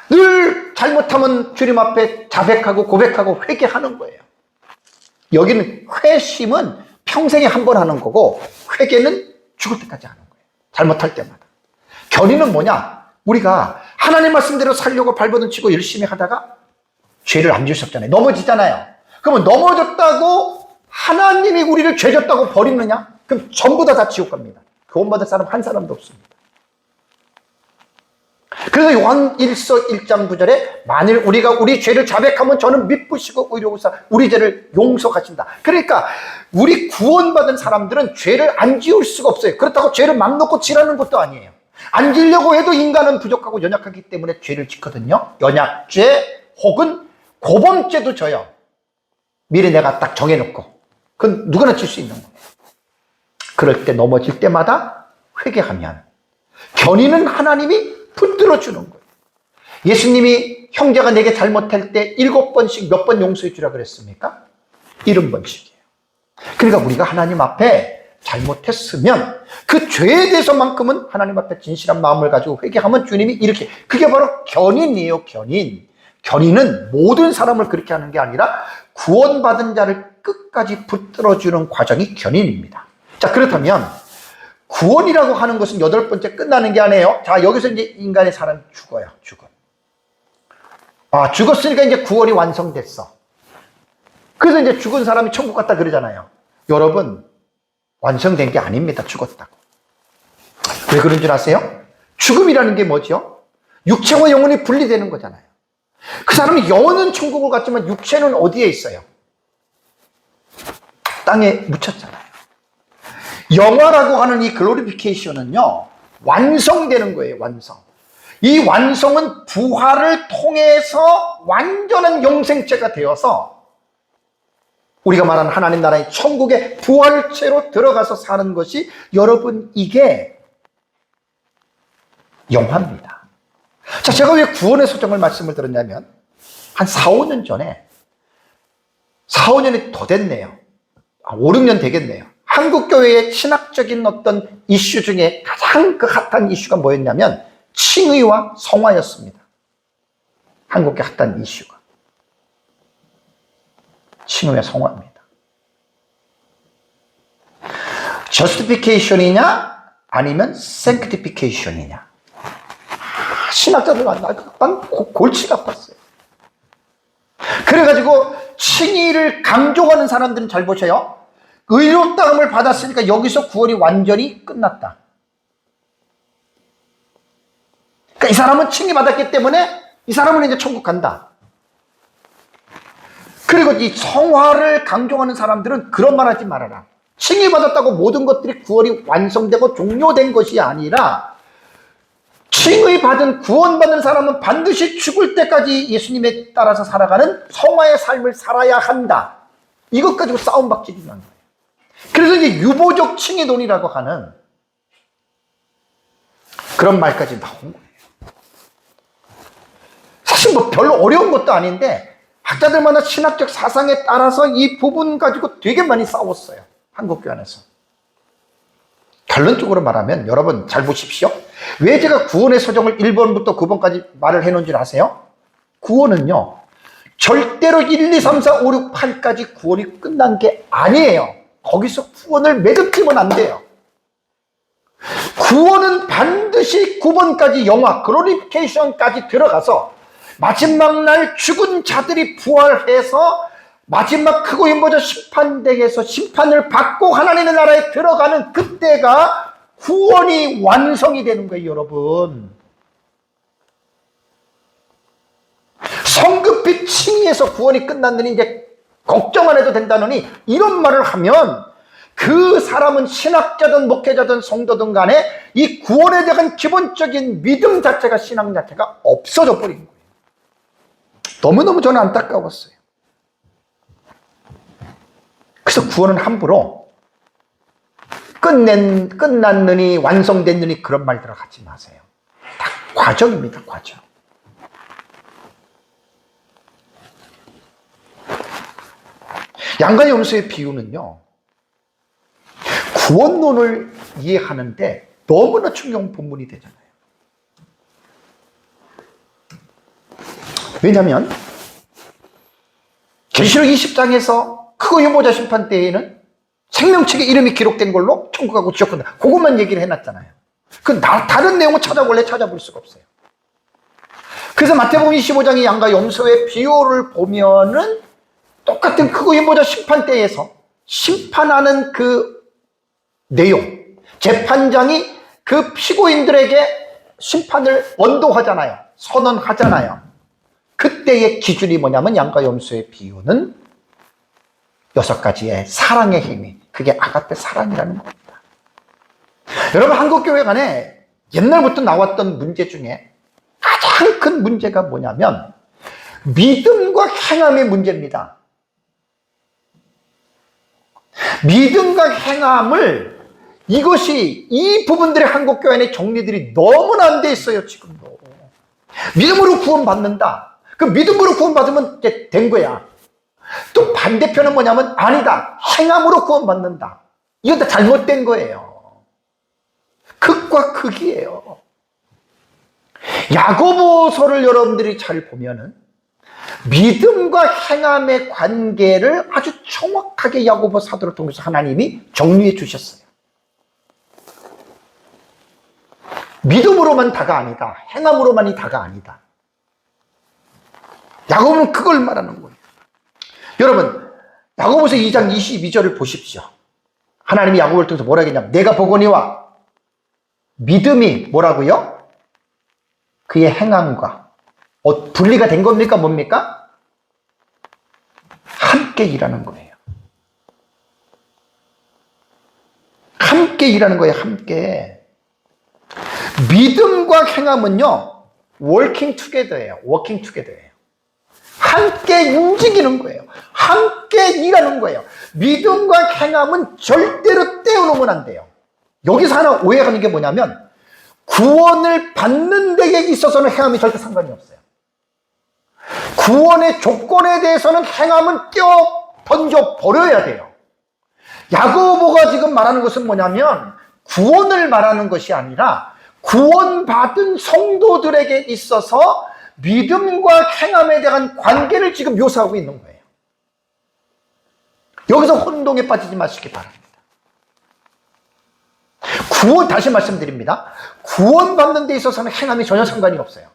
늘 잘못하면 주님 앞에 자백하고 고백하고 회개하는 거예요. 여기는 회심은 평생에 한 번 하는 거고 회개는 죽을 때까지 하는 거예요. 잘못할 때마다. 견인은 뭐냐? 우리가 하나님 말씀대로 살려고 발버둥 치고 열심히 하다가 죄를 안 지으셨잖아요. 넘어지잖아요. 그러면 넘어졌다고 하나님이 우리를 죄졌다고 버리느냐? 그럼 전부 다 지옥 갑니다. 구원받을 사람 한 사람도 없습니다. 그래서 요한 1서 1장 9절에 만일 우리가 우리 죄를 자백하면 저는 미쁘시고 의로우사 우리 죄를 용서하신다. 그러니까 우리 구원받은 사람들은 죄를 안 지을 수가 없어요. 그렇다고 죄를 막 놓고 지라는 것도 아니에요. 안 지려고 해도 인간은 부족하고 연약하기 때문에 죄를 짓거든요. 연약죄 혹은 고범죄도 져요. 미리 내가 딱 정해놓고. 그건 누구나 질 수 있는 거예요. 그럴 때 넘어질 때마다 회개하면 견인은 하나님이 붙들어 주는 거예요. 예수님이 형제가 내게 잘못할 때 7번씩 몇 번 용서해 주라 그랬습니까? 70번씩이에요. 그러니까 우리가 하나님 앞에 잘못했으면 그 죄에 대해서만큼은 하나님 앞에 진실한 마음을 가지고 회개하면 주님이 이렇게, 그게 바로 견인이에요. 견인은 모든 사람을 그렇게 하는 게 아니라 구원받은 자를 끝까지 붙들어주는 과정이 견인입니다. 자, 그렇다면 구원이라고 하는 것은 8번째 끝나는 게 아니에요. 자, 여기서 이제 인간의 사람이 죽어요. 죽었으니까 이제 구원이 완성됐어. 그래서 이제 죽은 사람이 천국 갔다 그러잖아요. 여러분, 완성된 게 아닙니다. 죽었다고. 왜 그런 줄 아세요? 죽음이라는 게 뭐죠? 육체와 영혼이 분리되는 거잖아요. 그 사람이 영혼은 천국을 갔지만 육체는 어디에 있어요? 땅에 묻혔잖아요. 영화라고 하는 이 글로리피케이션은요, 완성되는 거예요. 완성. 이 완성은 부활을 통해서 완전한 영생체가 되어서 우리가 말하는 하나님 나라의 천국의 부활체로 들어가서 사는 것이, 여러분, 이게 영화입니다. 자, 제가 왜 구원의 소정을 말씀을 드렸냐면, 한 4, 5년 전에, 4, 5년이 더 됐네요. 5, 6년 되겠네요. 한국교회의 신학적인 어떤 이슈 중에 가장 그 핫한 이슈가 뭐였냐면, 칭의와 성화였습니다. 한국의 핫한 이슈가. 칭의와 성화입니다. justification이냐 아니면 sanctification이냐. 신학자들은 난 골치가 아팠어요. 그래가지고 칭의를 강조하는 사람들은 잘 보셔요. 의롭다함을 받았으니까 여기서 구원이 완전히 끝났다. 그러니까 이 사람은 칭의 받았기 때문에 이 사람은 이제 천국 간다. 그리고 이 성화를 강조하는 사람들은 그런 말 하지 말아라. 칭의 받았다고 모든 것들이 구원이 완성되고 종료된 것이 아니라, 칭의 받은 구원받은 사람은 반드시 죽을 때까지 예수님에 따라서 살아가는 성화의 삶을 살아야 한다. 이것 가지고 싸움박질이 난 거예요. 그래서 이제 유보적 칭의론이라고 하는 그런 말까지 나온 거예요. 사실 뭐 별로 어려운 것도 아닌데, 학자들마다 신학적 사상에 따라서 이 부분 가지고 되게 많이 싸웠어요. 한국교회 안에서. 결론적으로 말하면, 여러분 잘 보십시오. 왜 제가 구원의 소정을 1번부터 9번까지 말을 해놓은 줄 아세요? 구원은요, 절대로 1, 2, 3, 4, 5, 6, 8까지 구원이 끝난 게 아니에요. 거기서 구원을 매듭지면 안 돼요. 구원은 반드시 9번까지 영화, 글로리피케이션까지 들어가서 마지막 날 죽은 자들이 부활해서 마지막 크고 힘보자 심판대에서 심판을 받고 하나님의 나라에 들어가는 그때가 구원이 완성이 되는 거예요, 여러분. 성급히 칭의해서 구원이 끝났느니 이제 걱정 안 해도 된다느니, 이런 말을 하면 그 사람은 신학자든 목회자든 성도든 간에 이 구원에 대한 기본적인 믿음 자체가, 신앙 자체가 없어져 버린 거예요. 너무너무 저는 안타까웠어요. 그래서 구원은 함부로 끝났느니 완성됐느니 그런 말들 하지 마세요. 다 과정입니다, 과정. 양과 염소의 비유는요, 구원론을 이해하는데 너무나 중요한 본문이 되잖아요. 왜냐하면 계시록 20장에서 크고 유모자 심판 때에는 생명책에 이름이 기록된 걸로 천국하고 지옥 간다. 그것만 얘기를 해놨잖아요. 다른 내용을 찾아볼 수가 없어요. 그래서 마태복음 25장의 양과 염소의 비유를 보면은 똑같은 크고 유모자 심판 때에서 심판하는 그 내용, 재판장이 그 피고인들에게 심판을 언도하잖아요. 선언하잖아요. 그때의 기준이 뭐냐면, 양과 염소의 비유는 6가지의 사랑의 힘이, 그게 아가페 사랑이라는 겁니다. 여러분, 한국교회 간에 옛날부터 나왔던 문제 중에 가장 큰 문제가 뭐냐면 믿음과 행함의 문제입니다. 믿음과 행함을, 이것이, 이 부분들의 한국교회 안에 정리들이 너무나 안 돼 있어요, 지금도. 믿음으로 구원받는다. 그 믿음으로 구원받으면 이제 된 거야. 또 반대편은 뭐냐면 아니다, 행함으로 구원받는다. 이건 다 잘못된 거예요. 극과 극이에요. 야고보서를 여러분들이 잘 보면은 믿음과 행함의 관계를 아주 정확하게 야고보 사도를 통해서 하나님이 정리해 주셨어요. 믿음으로만 다가 아니다, 행함으로만이 다가 아니다. 야고보는 그걸 말하는 거예요. 여러분, 야고보서 2장 22절을 보십시오. 하나님이 야고보를 통해서 뭐라 했냐면, 내가 보거니와 믿음이 뭐라고요? 그의 행함과 분리가 된 겁니까? 뭡니까? 함께 일하는 거예요. 함께 일하는 거예요. 함께. 믿음과 행함은요, working together예요. working together예요. 함께 움직이는 거예요. 함께 일하는 거예요. 믿음과 행함은 절대로 떼어놓으면 안 돼요. 여기서 하나 오해하는 게 뭐냐면, 구원을 받는 데에 있어서는 행함이 절대 상관이 없어요. 구원의 조건에 대해서는 행함은 던져 버려야 돼요. 야고보가 지금 말하는 것은 뭐냐면, 구원을 말하는 것이 아니라 구원받은 성도들에게 있어서 믿음과 행함에 대한 관계를 지금 묘사하고 있는 거예요. 여기서 혼동에 빠지지 마시기 바랍니다. 다시 말씀드립니다. 구원받는 데 있어서는 행함이 전혀 상관이 없어요.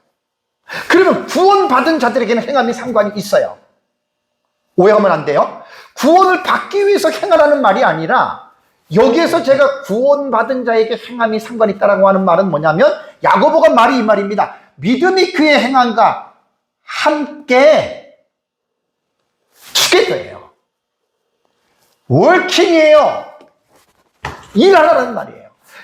그러면 구원받은 자들에게는 행함이 상관이 있어요. 오해하면 안 돼요. 구원을 받기 위해서 행하라는 말이 아니라, 여기에서 제가 구원받은 자에게 행함이 상관이 있다라고 하는 말은 뭐냐면, 야고보가 말이 이 말입니다. 믿음이 그의 행함과 함께 투게더예요. 워킹이에요. 일하라는 말이에요.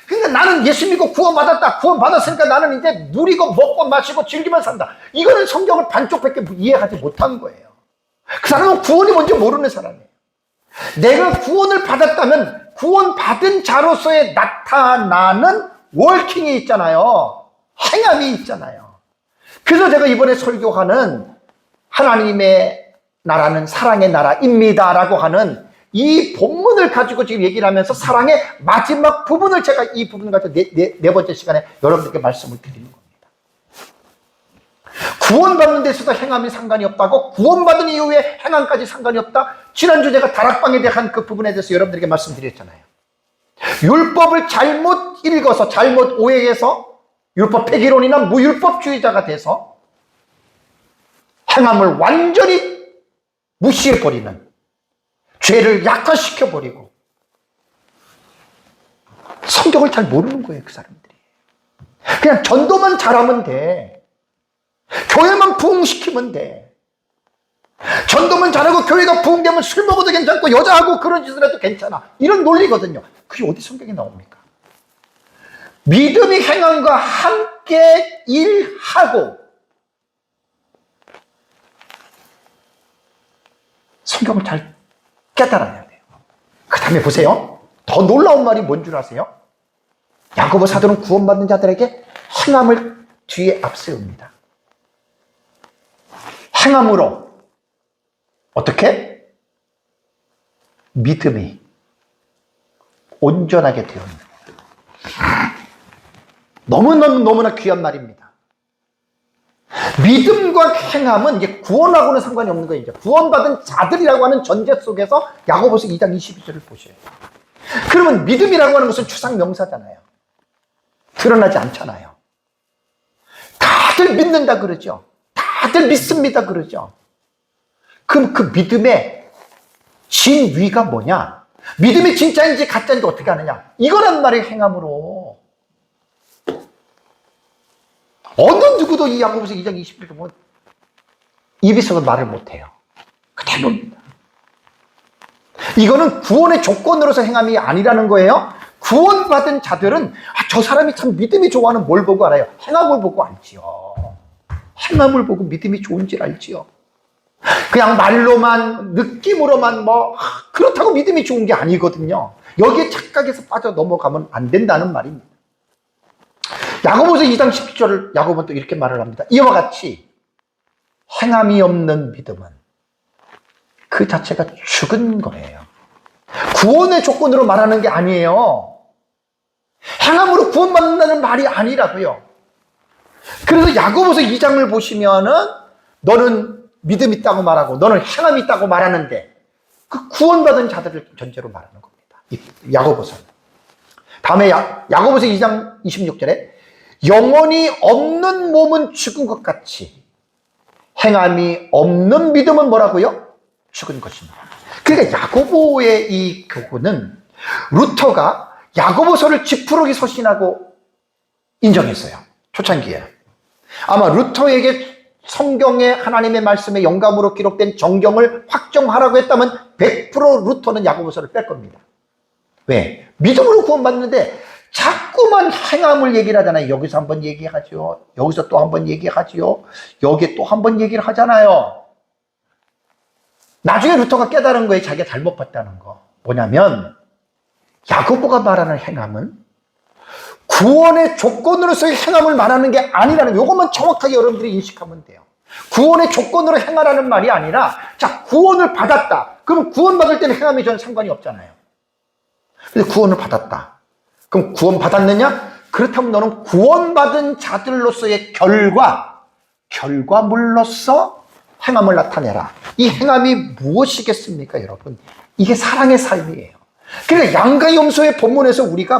그러니까 나는 예수 믿고 구원받았다. 구원받았으니까 나는 이제 누리고 먹고 마시고 즐기면 산다. 이거는 성경을 반쪽밖에 이해하지 못한 거예요. 그 사람은 구원이 뭔지 모르는 사람이에요. 내가 구원을 받았다면 구원받은 자로서의 나타나는 워킹이 있잖아요. 행함이 있잖아요. 그래서 제가 이번에 설교하는 하나님의 나라는 사랑의 나라입니다 라고 하는 이 본문을 가지고 지금 얘기를 하면서 사랑의 마지막 부분을 제가 이 부분을 가지고 네 번째 시간에 여러분들께 말씀을 드리는 겁니다. 구원받는 데 있어서 행함이 상관이 없다고, 구원받은 이후에 행함까지 상관이 없다. 지난주 제가 다락방에 대한 그 부분에 대해서 여러분들에게 말씀드렸잖아요. 율법을 잘못 읽어서 잘못 오해해서 율법 폐기론이나 무율법주의자가 돼서 행함을 완전히 무시해버리는, 죄를 약화시켜버리고 성경을 잘 모르는 거예요. 그 사람들이 그냥 전도만 잘하면 돼, 교회만 부흥시키면 돼, 전도만 잘하고 교회가 부흥되면 술 먹어도 괜찮고 여자하고 그런 짓을 해도 괜찮아, 이런 논리거든요. 그게 어디 성경에 나옵니까? 믿음이 행함과 함께 일하고, 성경을 잘 깨달아야 돼요. 그 다음에 보세요. 더 놀라운 말이 뭔 줄 아세요? 야고보 사도는 구원받는 자들에게 행함을 뒤에 앞세웁니다. 행함으로 어떻게? 믿음이 온전하게 되었느냐. 너무나 귀한 말입니다. 믿음과 행함은 이제 구원하고는 상관이 없는 거예요. 이제 구원받은 자들이라고 하는 전제 속에서 야고보서 2장 22절을 보셔요. 그러면 믿음이라고 하는 것은 추상명사잖아요. 드러나지 않잖아요. 다들 믿는다 그러죠. 다들 믿습니다 그러죠. 그럼 그 믿음의 진위가 뭐냐? 믿음이 진짜인지 가짜인지 어떻게 하느냐? 이거란 말이에요. 행함으로. 어느 누구도 이 야고보서 2장 21절 보면 입에서는 말을 못해요. 그대로입니다. 이거는 구원의 조건으로서 행함이 아니라는 거예요. 구원받은 자들은 저 사람이 참 믿음이 좋아하는 뭘 보고 알아요? 행함을 보고 알지요. 행함을 보고 믿음이 좋은지 알지요. 그냥 말로만 느낌으로만 그렇다고 믿음이 좋은 게 아니거든요. 여기에 착각해서 빠져 넘어가면 안 된다는 말입니다. 야고보서 2장 17절을 야고보는 또 이렇게 말을 합니다. 이와 같이 행함이 없는 믿음은 그 자체가 죽은 거예요. 구원의 조건으로 말하는 게 아니에요. 행함으로 구원받는다는 말이 아니라고요. 그래서 야고보서 2장을 보시면은 너는 믿음 있다고 말하고 너는 행함이 있다고 말하는데 그 구원받은 자들을 전제로 말하는 겁니다. 이 야고보서는. 다음에 야고보서 2장 26절에 영혼이 없는 몸은 죽은 것 같이 행함이 없는 믿음은 뭐라고요? 죽은 것입니다. 그러니까 야고보의 이 교훈은 루터가 야고보서를 지푸르기 서신하고 인정했어요. 초창기에. 아마 루터에게 성경의 하나님의 말씀의 영감으로 기록된 정경을 확정하라고 했다면 100% 루터는 야고보서를 뺄 겁니다. 왜? 믿음으로 구원받는데 자꾸만 행함을 얘기를 하잖아요. 여기서 한번 얘기하죠. 여기서 또 한번 얘기하죠. 여기에 또 한번 얘기를 하잖아요. 나중에 루터가 깨달은 거예요. 자기가 잘못 봤다는 거. 뭐냐면 야고보가 말하는 행함은 구원의 조건으로서의 행함을 말하는 게 아니라는 거. 이것만 정확하게 여러분들이 인식하면 돼요. 구원의 조건으로 행하라는 말이 아니라 자, 구원을 받았다. 그럼 구원받을 때는 행함이 전혀 상관이 없잖아요. 근데 구원을 받았다. 그럼 구원 받았느냐? 그렇다면 너는 구원받은 자들로서의 결과물로서 행함을 나타내라. 이 행함이 무엇이겠습니까, 여러분? 이게 사랑의 삶이에요. 그러니까 양가염소의 본문에서 우리가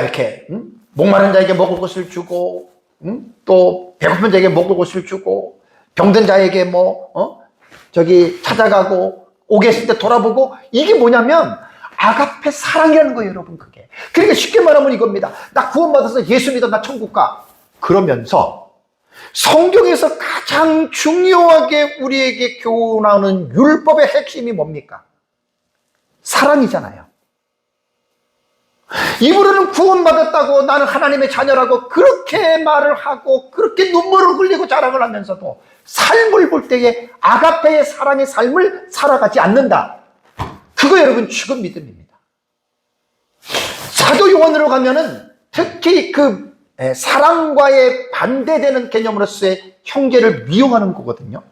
이렇게, 목마른 자에게 먹을 것을 주고, 또 배고픈 자에게 먹을 것을 주고, 병든 자에게 찾아가고, 오게 했을 때 돌아보고, 이게 뭐냐면, 아가페 사랑이라는 거예요, 여러분, 그게. 그러니까 쉽게 말하면 이겁니다. 나 구원받아서 예수 믿어, 나 천국 가. 그러면서, 성경에서 가장 중요하게 우리에게 교훈하는 율법의 핵심이 뭡니까? 사랑이잖아요. 입으로는 구원받았다고 나는 하나님의 자녀라고 그렇게 말을 하고 그렇게 눈물을 흘리고 자랑을 하면서도 삶을 볼 때에 아가페의 사랑의 삶을 살아가지 않는다. 그거 여러분 죽은 믿음입니다. 사도 요한으로 가면은 특히 그 사랑과의 반대되는 개념으로서의 형제를 미워하는 거거든요.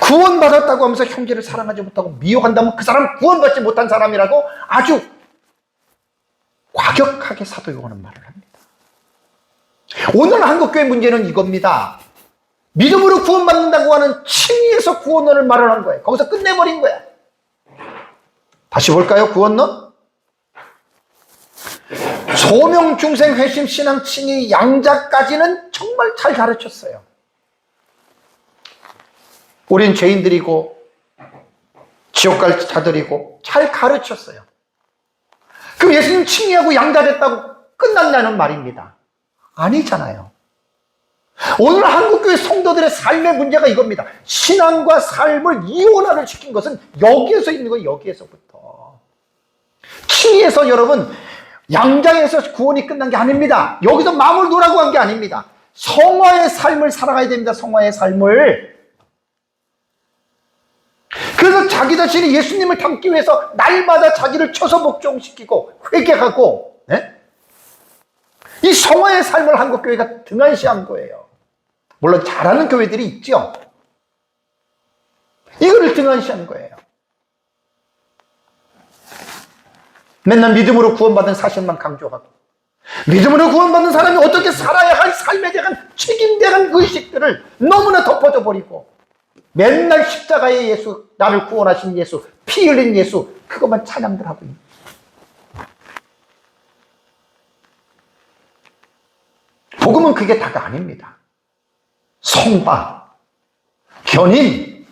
구원받았다고 하면서 형제를 사랑하지 못하고 미워한다면 그 사람 구원받지 못한 사람이라고 아주 과격하게 사도 요한은 말을 합니다. 오늘 한국교회 문제는 이겁니다. 믿음으로 구원받는다고 하는 칭의에서 구원론을 말을 한 거예요. 거기서 끝내버린 거야. 다시 볼까요? 구원론? 소명, 중생, 회심, 신앙, 칭의, 양자까지는 정말 잘 가르쳤어요. 우린 죄인들이고 지옥 갈 자들이고 잘 가르쳤어요. 그럼 예수님 칭의하고 양자됐다고 끝났냐는 말입니다. 아니잖아요. 오늘 한국교회 성도들의 삶의 문제가 이겁니다. 신앙과 삶을 이원화를 시킨 것은 여기에서 있는 거예요. 여기에서부터. 칭의에서 여러분 양자에서 구원이 끝난 게 아닙니다. 여기서 마음을 놓으라고 한 게 아닙니다. 성화의 삶을 살아가야 됩니다. 성화의 삶을. 그래서 자기 자신이 예수님을 닮기 위해서 날마다 자기를 쳐서 복종시키고 회개하고 이 성화의 삶을 한국교회가 등한시한 거예요. 물론 잘하는 교회들이 있죠. 이거를 등한시한 거예요. 맨날 믿음으로 구원받은 사실만 강조하고 믿음으로 구원받는 사람이 어떻게 살아야 할 삶에 대한 책임에 대한 의식들을 너무나 덮어져 버리고 맨날 십자가의 예수, 나를 구원하신 예수, 피 흘린 예수 그것만 찬양들 하고 있는 복음은 그게 다가 아닙니다. 성화, 견인,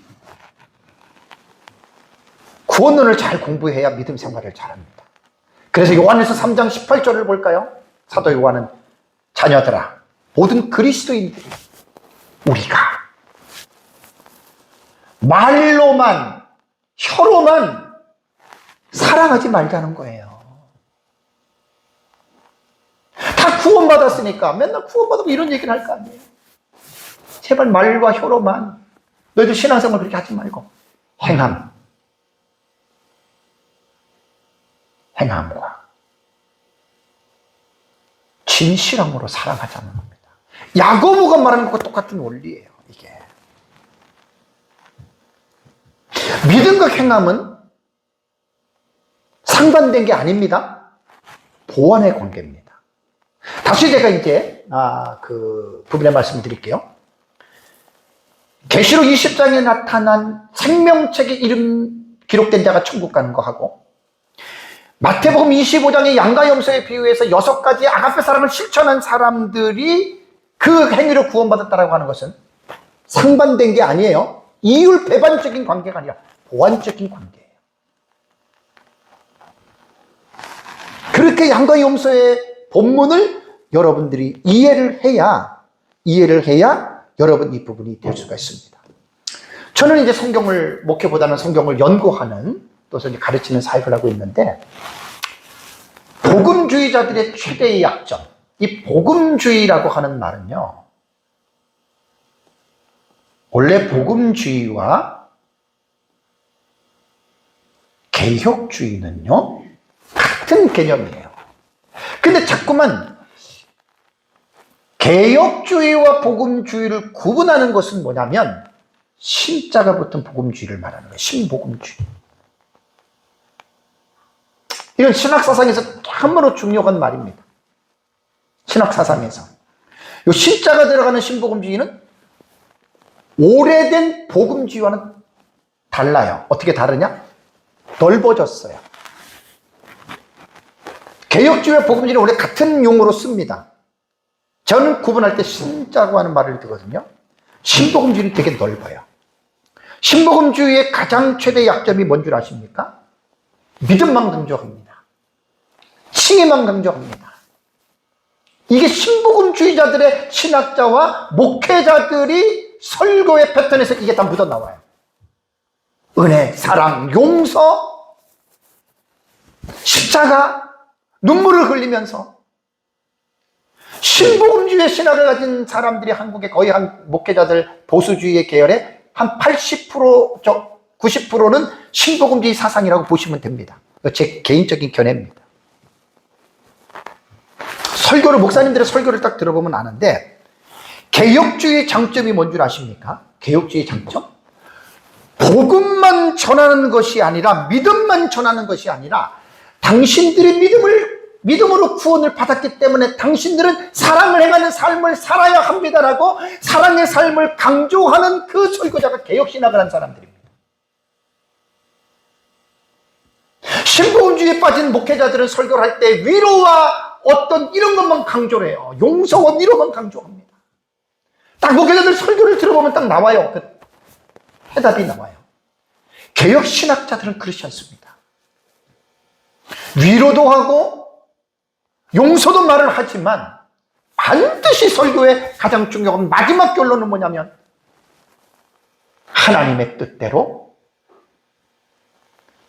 구원론을 잘 공부해야 믿음 생활을 잘합니다. 그래서 요한에서 3장 18절을 볼까요? 사도 요한은 자녀들아, 모든 그리스도인들이 우리가 말로만, 혀로만 사랑하지 말자는 거예요. 다 구원받았으니까 맨날 구원받으면 이런 얘기를 할 거 아니에요. 제발 말과 혀로만 너희들 신앙생활 그렇게 하지 말고 행함과 진실함으로 사랑하자는 겁니다. 야고보가 말하는 것과 똑같은 원리예요. 이게 믿음과 행함은 상반된 게 아닙니다. 보완의 관계입니다. 다시 제가 이제 그 부분의 말씀을 드릴게요. 계시록 20장에 나타난 생명책에 이름 기록된 자가 천국 가는 거하고, 마태복음 25장의 양과 염소에 비유해서 6가지 아가페 사랑을 실천한 사람들이 그 행위로 구원받았다라고 하는 것은 상반된 게 아니에요. 이율 배반적인 관계가 아니라 보완적인 관계예요. 그렇게 양과 염소의 본문을 여러분들이 이해를 해야 여러분 이 부분이 될 수가 있습니다. 저는 이제 성경을 목회보다는 성경을 연구하는, 또 가르치는 사역을 하고 있는데, 복음주의자들의 최대의 약점, 이 복음주의라고 하는 말은요, 원래 복음주의와 개혁주의는요 같은 개념이에요. 근데 자꾸만 개혁주의와 복음주의를 구분하는 것은 뭐냐면, 신자가 붙은 복음주의를 말하는 거예요. 신복음주의. 이건 신학사상에서 참으로 중요한 말입니다. 신학사상에서. 이 신자가 들어가는 신복음주의는 오래된 복음주의와는 달라요. 어떻게 다르냐? 넓어졌어요. 개혁주의와 복음주의는 원래 같은 용어로 씁니다. 저는 구분할 때 신자고 하는 말을 듣거든요. 신복음주의는 되게 넓어요. 신복음주의의 가장 최대 약점이 뭔 줄 아십니까? 믿음만 강조합니다. 칭의만 강조합니다. 이게 신복음주의자들의 신학자와 목회자들이 설교의 패턴에서 이게 다 묻어나와요. 은혜, 사랑, 용서, 십자가, 눈물을 흘리면서. 신복음주의의 신학을 가진 사람들이 한국에 거의 한 목회자들 보수주의의 계열에 한 80%, 90%는 신복음주의 사상이라고 보시면 됩니다. 제 개인적인 견해입니다. 목사님들의 설교를 딱 들어보면 아는데, 개혁주의의 장점이 뭔 줄 아십니까? 개혁주의의 장점? 복음만 전하는 것이 아니라, 믿음만 전하는 것이 아니라, 당신들의 믿음으로 구원을 받았기 때문에 당신들은 사랑을 행하는 삶을 살아야 합니다라고 사랑의 삶을 강조하는 그 설교자가 개혁신학을 한 사람들입니다. 신복음주의에 빠진 목회자들은 설교를 할 때 위로와 어떤 이런 것만 강조를 해요. 용서와 위로만 강조합니다. 딱 목회자들 설교를 들어보면 딱 나와요. 그 해답이 나와요. 개혁신학자들은 그렇지 않습니다. 위로도 하고 용서도 말을 하지만 반드시 설교의 가장 중요한 마지막 결론은 뭐냐면, 하나님의 뜻대로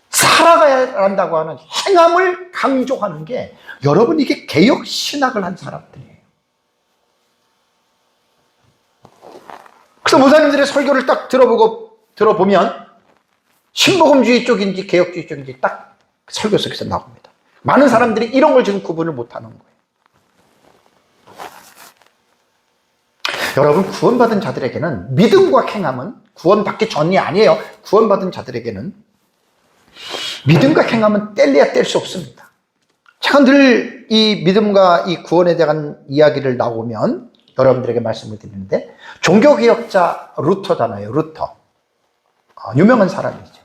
살아가야 한다고 하는 행함을 강조하는 게, 여러분 이게 개혁신학을 한 사람들이에요. 그래서 목사님들의 설교를 딱 들어보면 신복음주의 쪽인지 개혁주의 쪽인지 딱 설교 속에서 나옵니다. 많은 사람들이 이런 걸 지금 구분을 못하는 거예요. 여러분, 구원받은 자들에게는 믿음과 행함은 구원받기 전이 아니에요. 구원받은 자들에게는 믿음과 행함은 뗄래야 뗄 수 없습니다. 제가 늘 이 믿음과 이 구원에 대한 이야기를 나오면 여러분들에게 말씀을 드리는데, 종교개혁자 루터잖아요. 루터. 유명한 사람이죠.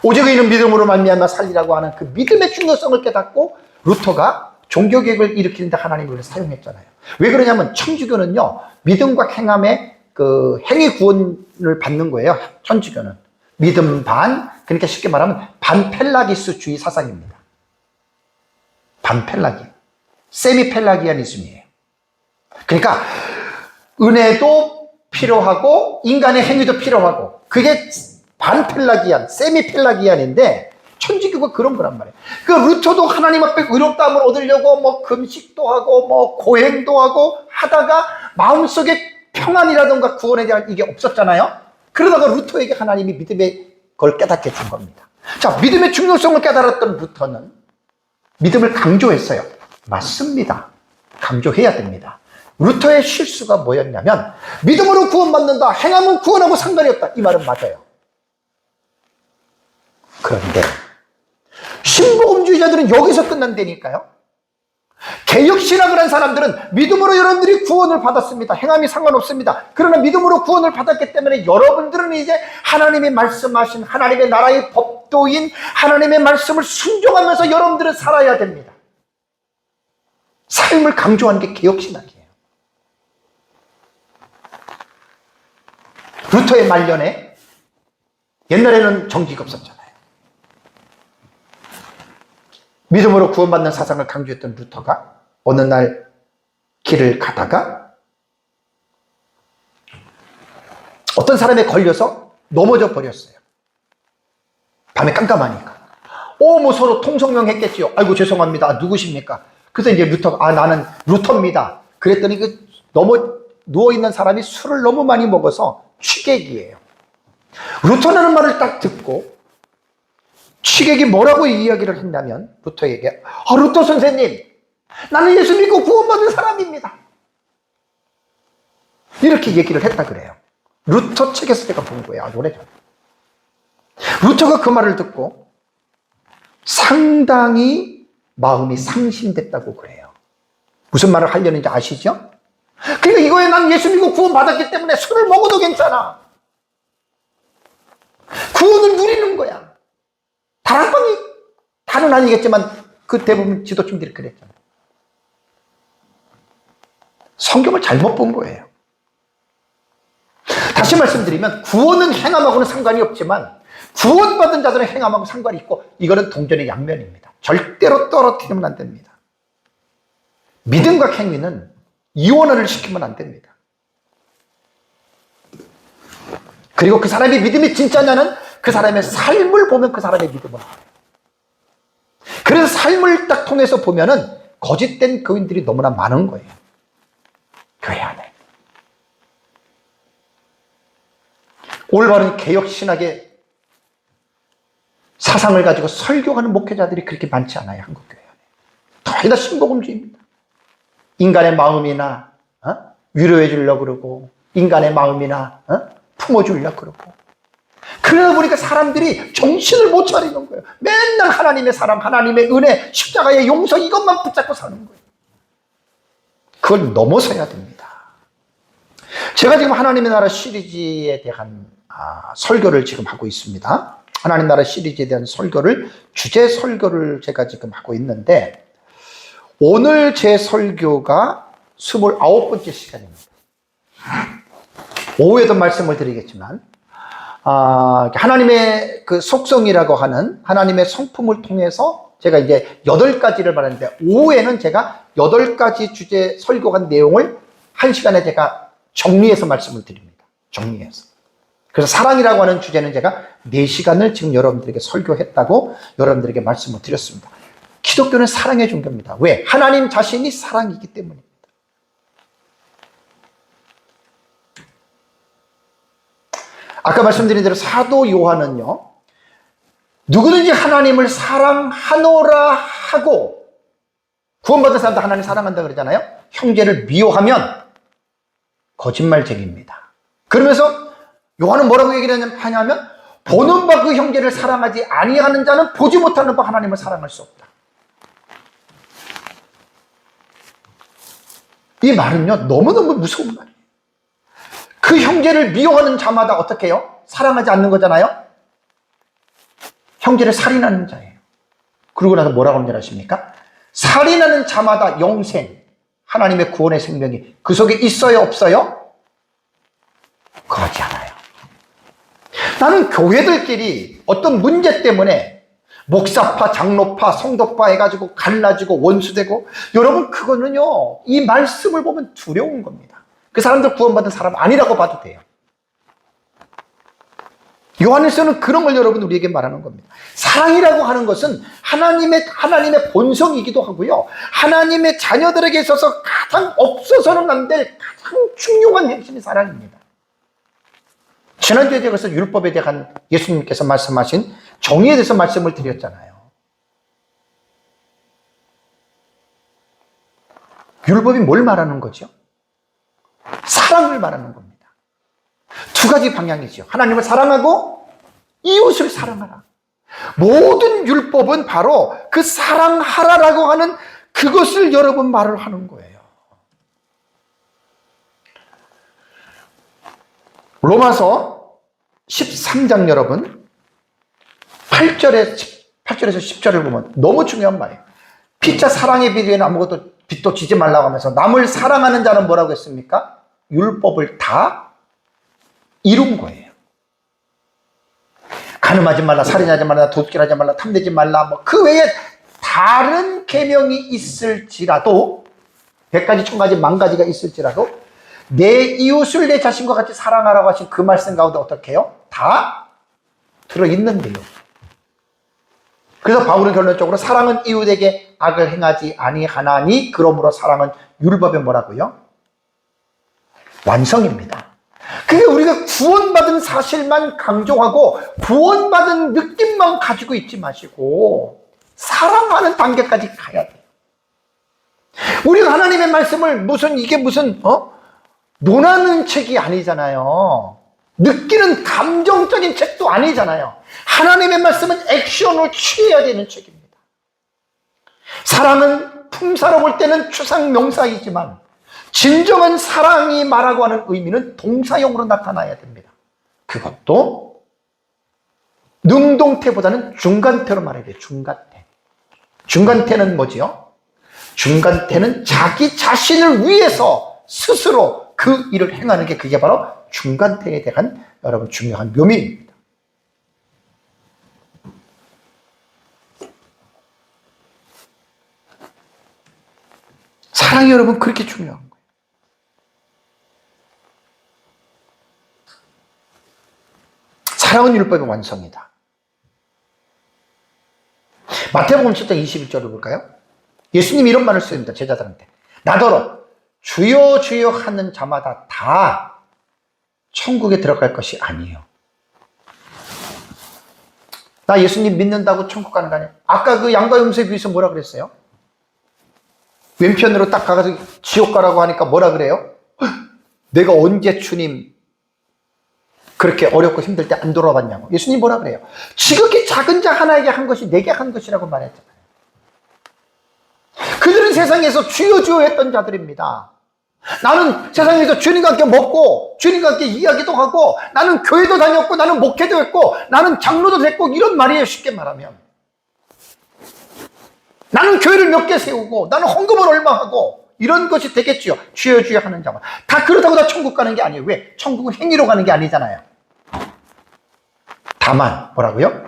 오직 의인은 믿음으로 말미암아 살리라고 하는 그 믿음의 중요성을 깨닫고 루터가 종교개혁을 일으키는 데 하나님을 사용했잖아요. 왜 그러냐면 천주교는요, 믿음과 행함의 그 행위 구원을 받는 거예요. 천주교는 믿음 반, 그러니까 쉽게 말하면 반펠라기스주의 사상입니다. 반펠라기, 세미펠라기아니즘이에요. 그러니까 은혜도 필요하고 인간의 행위도 필요하고, 그게 반펠라기안, 세미펠라기안인데 천주교가 그런 거란 말이에요. 그 루터도 하나님 앞에 의롭다함을 얻으려고 뭐 금식도 하고 뭐 고행도 하고 하다가 마음속에 평안이라던가 구원에 대한 이게 없었잖아요. 그러다가 루터에게 하나님이 믿음의 걸 깨닫게 준 겁니다. 자, 믿음의 중요성을 깨달았던 루터는 믿음을 강조했어요. 맞습니다. 강조해야 됩니다. 루터의 실수가 뭐였냐면, 믿음으로 구원받는다, 행하면 구원하고 상관이 없다, 이 말은 맞아요. 그런데 신복음주의자들은 여기서 끝난다니까요. 개혁신학을 한 사람들은 믿음으로 여러분들이 구원을 받았습니다. 행함이 상관없습니다. 그러나 믿음으로 구원을 받았기 때문에 여러분들은 이제 하나님의 말씀하신 하나님의 나라의 법도인 하나님의 말씀을 순종하면서 여러분들은 살아야 됩니다. 삶을 강조하는 게 개혁신학이에요. 루터의 말년에 옛날에는 정기가 없었잖아요. 믿음으로 구원받는 사상을 강조했던 루터가 어느 날 길을 가다가 어떤 사람에 걸려서 넘어져 버렸어요. 밤에 깜깜하니까. 뭐 서로 통성명 했겠지요. 아이고 죄송합니다. 누구십니까? 그래서 이제 루터가 나는 루터입니다. 그랬더니 그 누워있는 사람이 술을 너무 많이 먹어서 취객이에요. 루터라는 말을 딱 듣고 취객이 뭐라고 이야기를 했냐면 루터에게 루터 선생님, 나는 예수 믿고 구원받은 사람입니다. 이렇게 얘기를 했다 그래요. 루터 책에서 제가 본 거예요. 오래전. 루터가 그 말을 듣고 상당히 마음이 상심됐다고 그래요. 무슨 말을 하려는지 아시죠? 그러니까 이거에 난 예수 믿고 구원받았기 때문에 술을 먹어도 괜찮아. 구원을 누리는 거야. 다락방이 다는 아니겠지만 그 대부분 지도층들이 그랬잖아요. 성경을 잘못 본 거예요. 다시 말씀드리면 구원은 행함하고는 상관이 없지만 구원받은 자들은 행함하고 상관이 있고 이거는 동전의 양면입니다. 절대로 떨어뜨리면 안 됩니다. 믿음과 행위는 이원을 시키면 안 됩니다. 그리고 그 사람의 믿음이 진짜냐는 그 사람의 삶을 보면 그 사람의 믿음을 알아요. 그래서 삶을 딱 통해서 보면은 거짓된 교인들이 너무나 많은 거예요. 교회 안에. 올바른 개혁신학의 사상을 가지고 설교하는 목회자들이 그렇게 많지 않아요. 한국교회 안에. 거의 다 신복음주의입니다. 인간의 마음이나 위로해 주려고 그러고 인간의 마음이나 품어주려고 그러고 그러다 보니까 사람들이 정신을 못 차리는 거예요. 맨날 하나님의 사랑, 하나님의 은혜, 십자가의 용서 이것만 붙잡고 사는 거예요. 그걸 넘어서야 됩니다. 제가 지금 하나님의 나라 시리즈에 대한 설교를 지금 하고 있습니다. 하나님 나라 시리즈에 대한 설교를 주제 설교를 제가 지금 하고 있는데 오늘 제 설교가 29번째 시간입니다. 오후에도 말씀을 드리겠지만 하나님의 그 속성이라고 하는 하나님의 성품을 통해서 제가 이제 8가지를 말하는데 오후에는 제가 8가지 주제 설교한 내용을 1시간에 제가 정리해서 말씀을 드립니다. 정리해서. 그래서 사랑이라고 하는 주제는 제가 4시간을 지금 여러분들에게 설교했다고 여러분들에게 말씀을 드렸습니다. 기독교는 사랑의 종교입니다. 왜? 하나님 자신이 사랑이기 때문입니다. 아까 말씀드린 대로 사도 요한은요, 누구든지 하나님을 사랑하노라 하고, 구원받은 사람도 하나님 사랑한다 그러잖아요. 형제를 미워하면 거짓말쟁이입니다. 그러면서 요한은 뭐라고 얘기를 하냐면, 보는 바 그 형제를 사랑하지 아니하는 자는 보지 못하는 바 하나님을 사랑할 수 없다. 이 말은요, 너무너무 무서운 말이에요. 그 형제를 미워하는 자마다 어떻게 해요? 사랑하지 않는 거잖아요? 형제를 살인하는 자예요. 그러고 나서 뭐라고 하는 줄 아십니까? 살인하는 자마다 영생, 하나님의 구원의 생명이 그 속에 있어요, 없어요? 그렇지 않아요. 나는 교회들끼리 어떤 문제 때문에 목사파, 장로파, 성도파 해가지고 갈라지고 원수되고, 여러분 그거는요, 이 말씀을 보면 두려운 겁니다. 그 사람들 구원받은 사람 아니라고 봐도 돼요. 요한일서는 그런 걸 여러분 우리에게 말하는 겁니다. 사랑이라고 하는 것은 하나님의 본성이기도 하고요. 하나님의 자녀들에게 있어서 가장 없어서는 안 될 가장 중요한 핵심이 사랑입니다. 지난주에 제가 율법에 대한 예수님께서 말씀하신 정의에 대해서 말씀을 드렸잖아요. 율법이 뭘 말하는 거죠? 사랑을 말하는 겁니다. 2가지 방향이죠. 하나님을 사랑하고 이웃을 사랑하라. 모든 율법은 바로 그 사랑하라라고 하는 그것을 여러분 말을 하는 거예요. 로마서 13장 여러분 8절에서 10절을 보면 너무 중요한 말이에요. 피차 사랑의 비두에는 아무것도 빚도 지지 말라고 하면서 남을 사랑하는 자는 뭐라고 했습니까? 율법을 다 이룬 거예요. 간음하지 말라, 살인하지 말라, 도둑질하지 말라, 탐내지 말라, 뭐 그 외에 다른 계명이 있을지라도 100가지, 1000가지, 10,000가지가 있을지라도 내 이웃을 내 자신과 같이 사랑하라고 하신 그 말씀 가운데 어떻게 해요? 다 들어있는데요. 그래서 바울은 결론적으로 사랑은 이웃에게 악을 행하지 아니하나니 그러므로 사랑은 율법의 뭐라고요? 완성입니다. 그게 우리가 구원받은 사실만 강조하고 구원받은 느낌만 가지고 있지 마시고 사랑하는 단계까지 가야 돼요. 우리가 하나님의 말씀을 이게 무슨 논하는 책이 아니잖아요. 느끼는 감정적인 책도 아니잖아요. 하나님의 말씀은 액션을 취해야 되는 책입니다. 사랑은 품사로 볼 때는 추상 명사이지만 진정한 사랑이 말하고 하는 의미는 동사형으로 나타나야 됩니다. 그것도 능동태보다는 중간태로 말해야 돼요. 중간태. 중간태는 뭐지요? 중간태는 자기 자신을 위해서 스스로 그 일을 행하는 게 그게 바로 중간태에 대한 여러분 중요한 묘미입니다. 사랑이 여러분 그렇게 중요한 거예요. 사랑은 율법의 완성이다. 마태복음 7장 21절을 볼까요? 예수님이 이런 말을 쓰십니다. 제자들한테. 나더러 주여 주여 하는 자마다 다 천국에 들어갈 것이 아니에요. 나 예수님 믿는다고 천국 가는 거 아니에요? 아까 그 양과 염소에 비해서 뭐라 그랬어요? 왼편으로 딱 가서 지옥 가라고 하니까 뭐라 그래요? 내가 언제 주님 그렇게 어렵고 힘들 때 안 돌아봤냐고. 예수님 뭐라 그래요? 지극히 작은 자 하나에게 한 것이 내게 한 것이라고 말했잖아요. 그들은 세상에서 주여 주여 했던 자들입니다. 나는 세상에서 주님과 함께 먹고 주님과 함께 이야기도 하고 나는 교회도 다녔고 나는 목회도 했고 나는 장로도 됐고 이런 말이에요. 쉽게 말하면 나는 교회를 몇 개 세우고 나는 헌금을 얼마 하고 이런 것이 되겠지요. 주여 주여 하는 자만. 다 그렇다고 다 천국 가는 게 아니에요. 왜? 천국은 행위로 가는 게 아니잖아요. 다만 뭐라고요?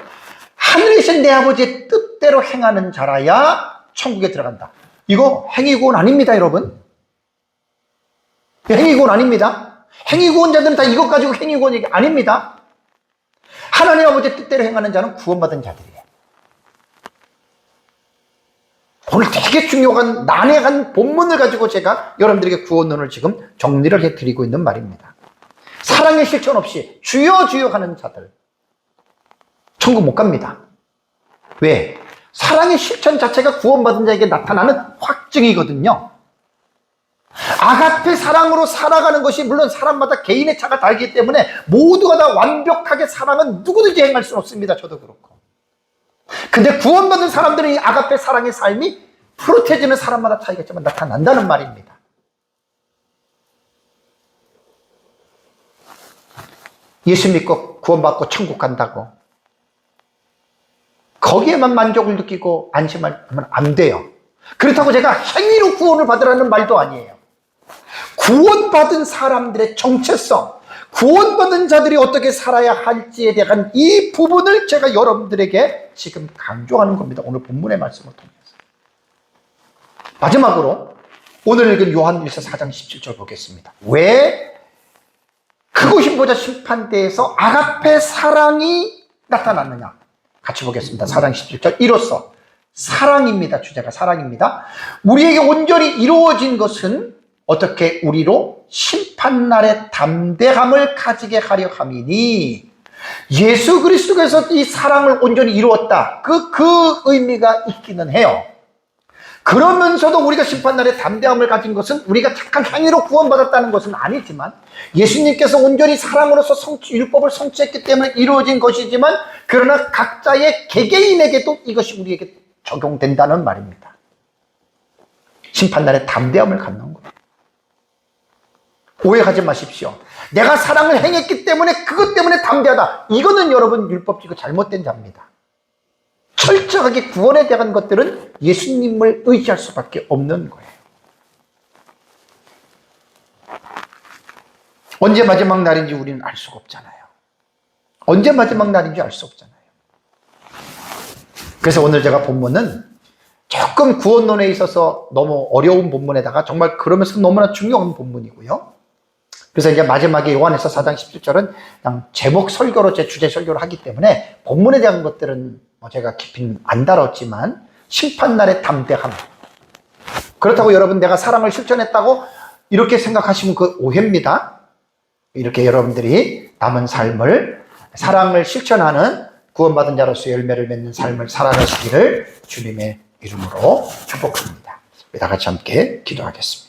하늘에 계신 내 아버지의 뜻대로 행하는 자라야 천국에 들어간다. 이거 행위구원 아닙니다, 여러분. 행위구원 아닙니다. 행위구원자들은 다 이것 가지고 행위구원 얘기 아닙니다. 하나님 아버지의 뜻대로 행하는 자는 구원받은 자들이에요. 오늘 되게 중요한 난해한 본문을 가지고 제가 여러분들에게 구원론을 지금 정리를 해드리고 있는 말입니다. 사랑의 실천 없이 주여 주여 하는 자들 천국 못 갑니다. 왜? 사랑의 실천 자체가 구원받은 자에게 나타나는 확증이거든요. 아가페 사랑으로 살아가는 것이 물론 사람마다 개인의 차가 다르기 때문에 모두가 다 완벽하게 사랑은 누구든지 행할 수는 없습니다. 저도 그렇고. 근데 구원받은 사람들은 이 아가페 사랑의 삶이 프로테지는 사람마다 차이가 있지만 나타난다는 말입니다. 예수 믿고 구원받고 천국 간다고 거기에만 만족을 느끼고 안심하면 안 돼요. 그렇다고 제가 행위로 구원을 받으라는 말도 아니에요. 구원받은 사람들의 정체성, 구원받은 자들이 어떻게 살아야 할지에 대한 이 부분을 제가 여러분들에게 지금 강조하는 겁니다. 오늘 본문의 말씀을 통해서. 마지막으로 오늘 읽은 요한일서 4장 17절 보겠습니다. 왜 크고 힘보자 심판대에서 아가페 사랑이 나타났느냐? 같이 보겠습니다. 4장 17절. 이로써 사랑입니다. 주제가 사랑입니다. 우리에게 온전히 이루어진 것은 어떻게 우리로 심판날의 담대함을 가지게 하려 함이니 예수 그리스도께서 이 사랑을 온전히 이루었다. 그 의미가 있기는 해요. 그러면서도 우리가 심판날에 담대함을 가진 것은 우리가 착한 행위로 구원받았다는 것은 아니지만 예수님께서 온전히 사랑으로서 율법을 성취했기 때문에 이루어진 것이지만 그러나 각자의 개개인에게도 이것이 우리에게 적용된다는 말입니다. 심판날에 담대함을 갖는 거예요. 오해하지 마십시오. 내가 사랑을 행했기 때문에 그것 때문에 담대하다. 이거는 여러분 율법적으로 잘못된 자입니다. 철저하게 구원에 대한 것들은 예수님을 의지할 수밖에 없는 거예요. 언제 마지막 날인지 우리는 알 수가 없잖아요. 언제 마지막 날인지 알 수 없잖아요. 그래서 오늘 제가 본문은 조금 구원론에 있어서 너무 어려운 본문에다가 정말 그러면서 너무나 중요한 본문이고요. 그래서 이제 마지막에 요한에서 4장 17절은 그냥 제목 설교로 제 주제 설교를 하기 때문에 본문에 대한 것들은 제가 깊이 안 다뤘지만 심판날의 담대함. 그렇다고 여러분 내가 사랑을 실천했다고 이렇게 생각하시면 그 오해입니다. 이렇게 여러분들이 남은 삶을 사랑을 실천하는 구원받은 자로서 열매를 맺는 삶을 살아가시기를 주님의 이름으로 축복합니다. 다 같이 함께 기도하겠습니다.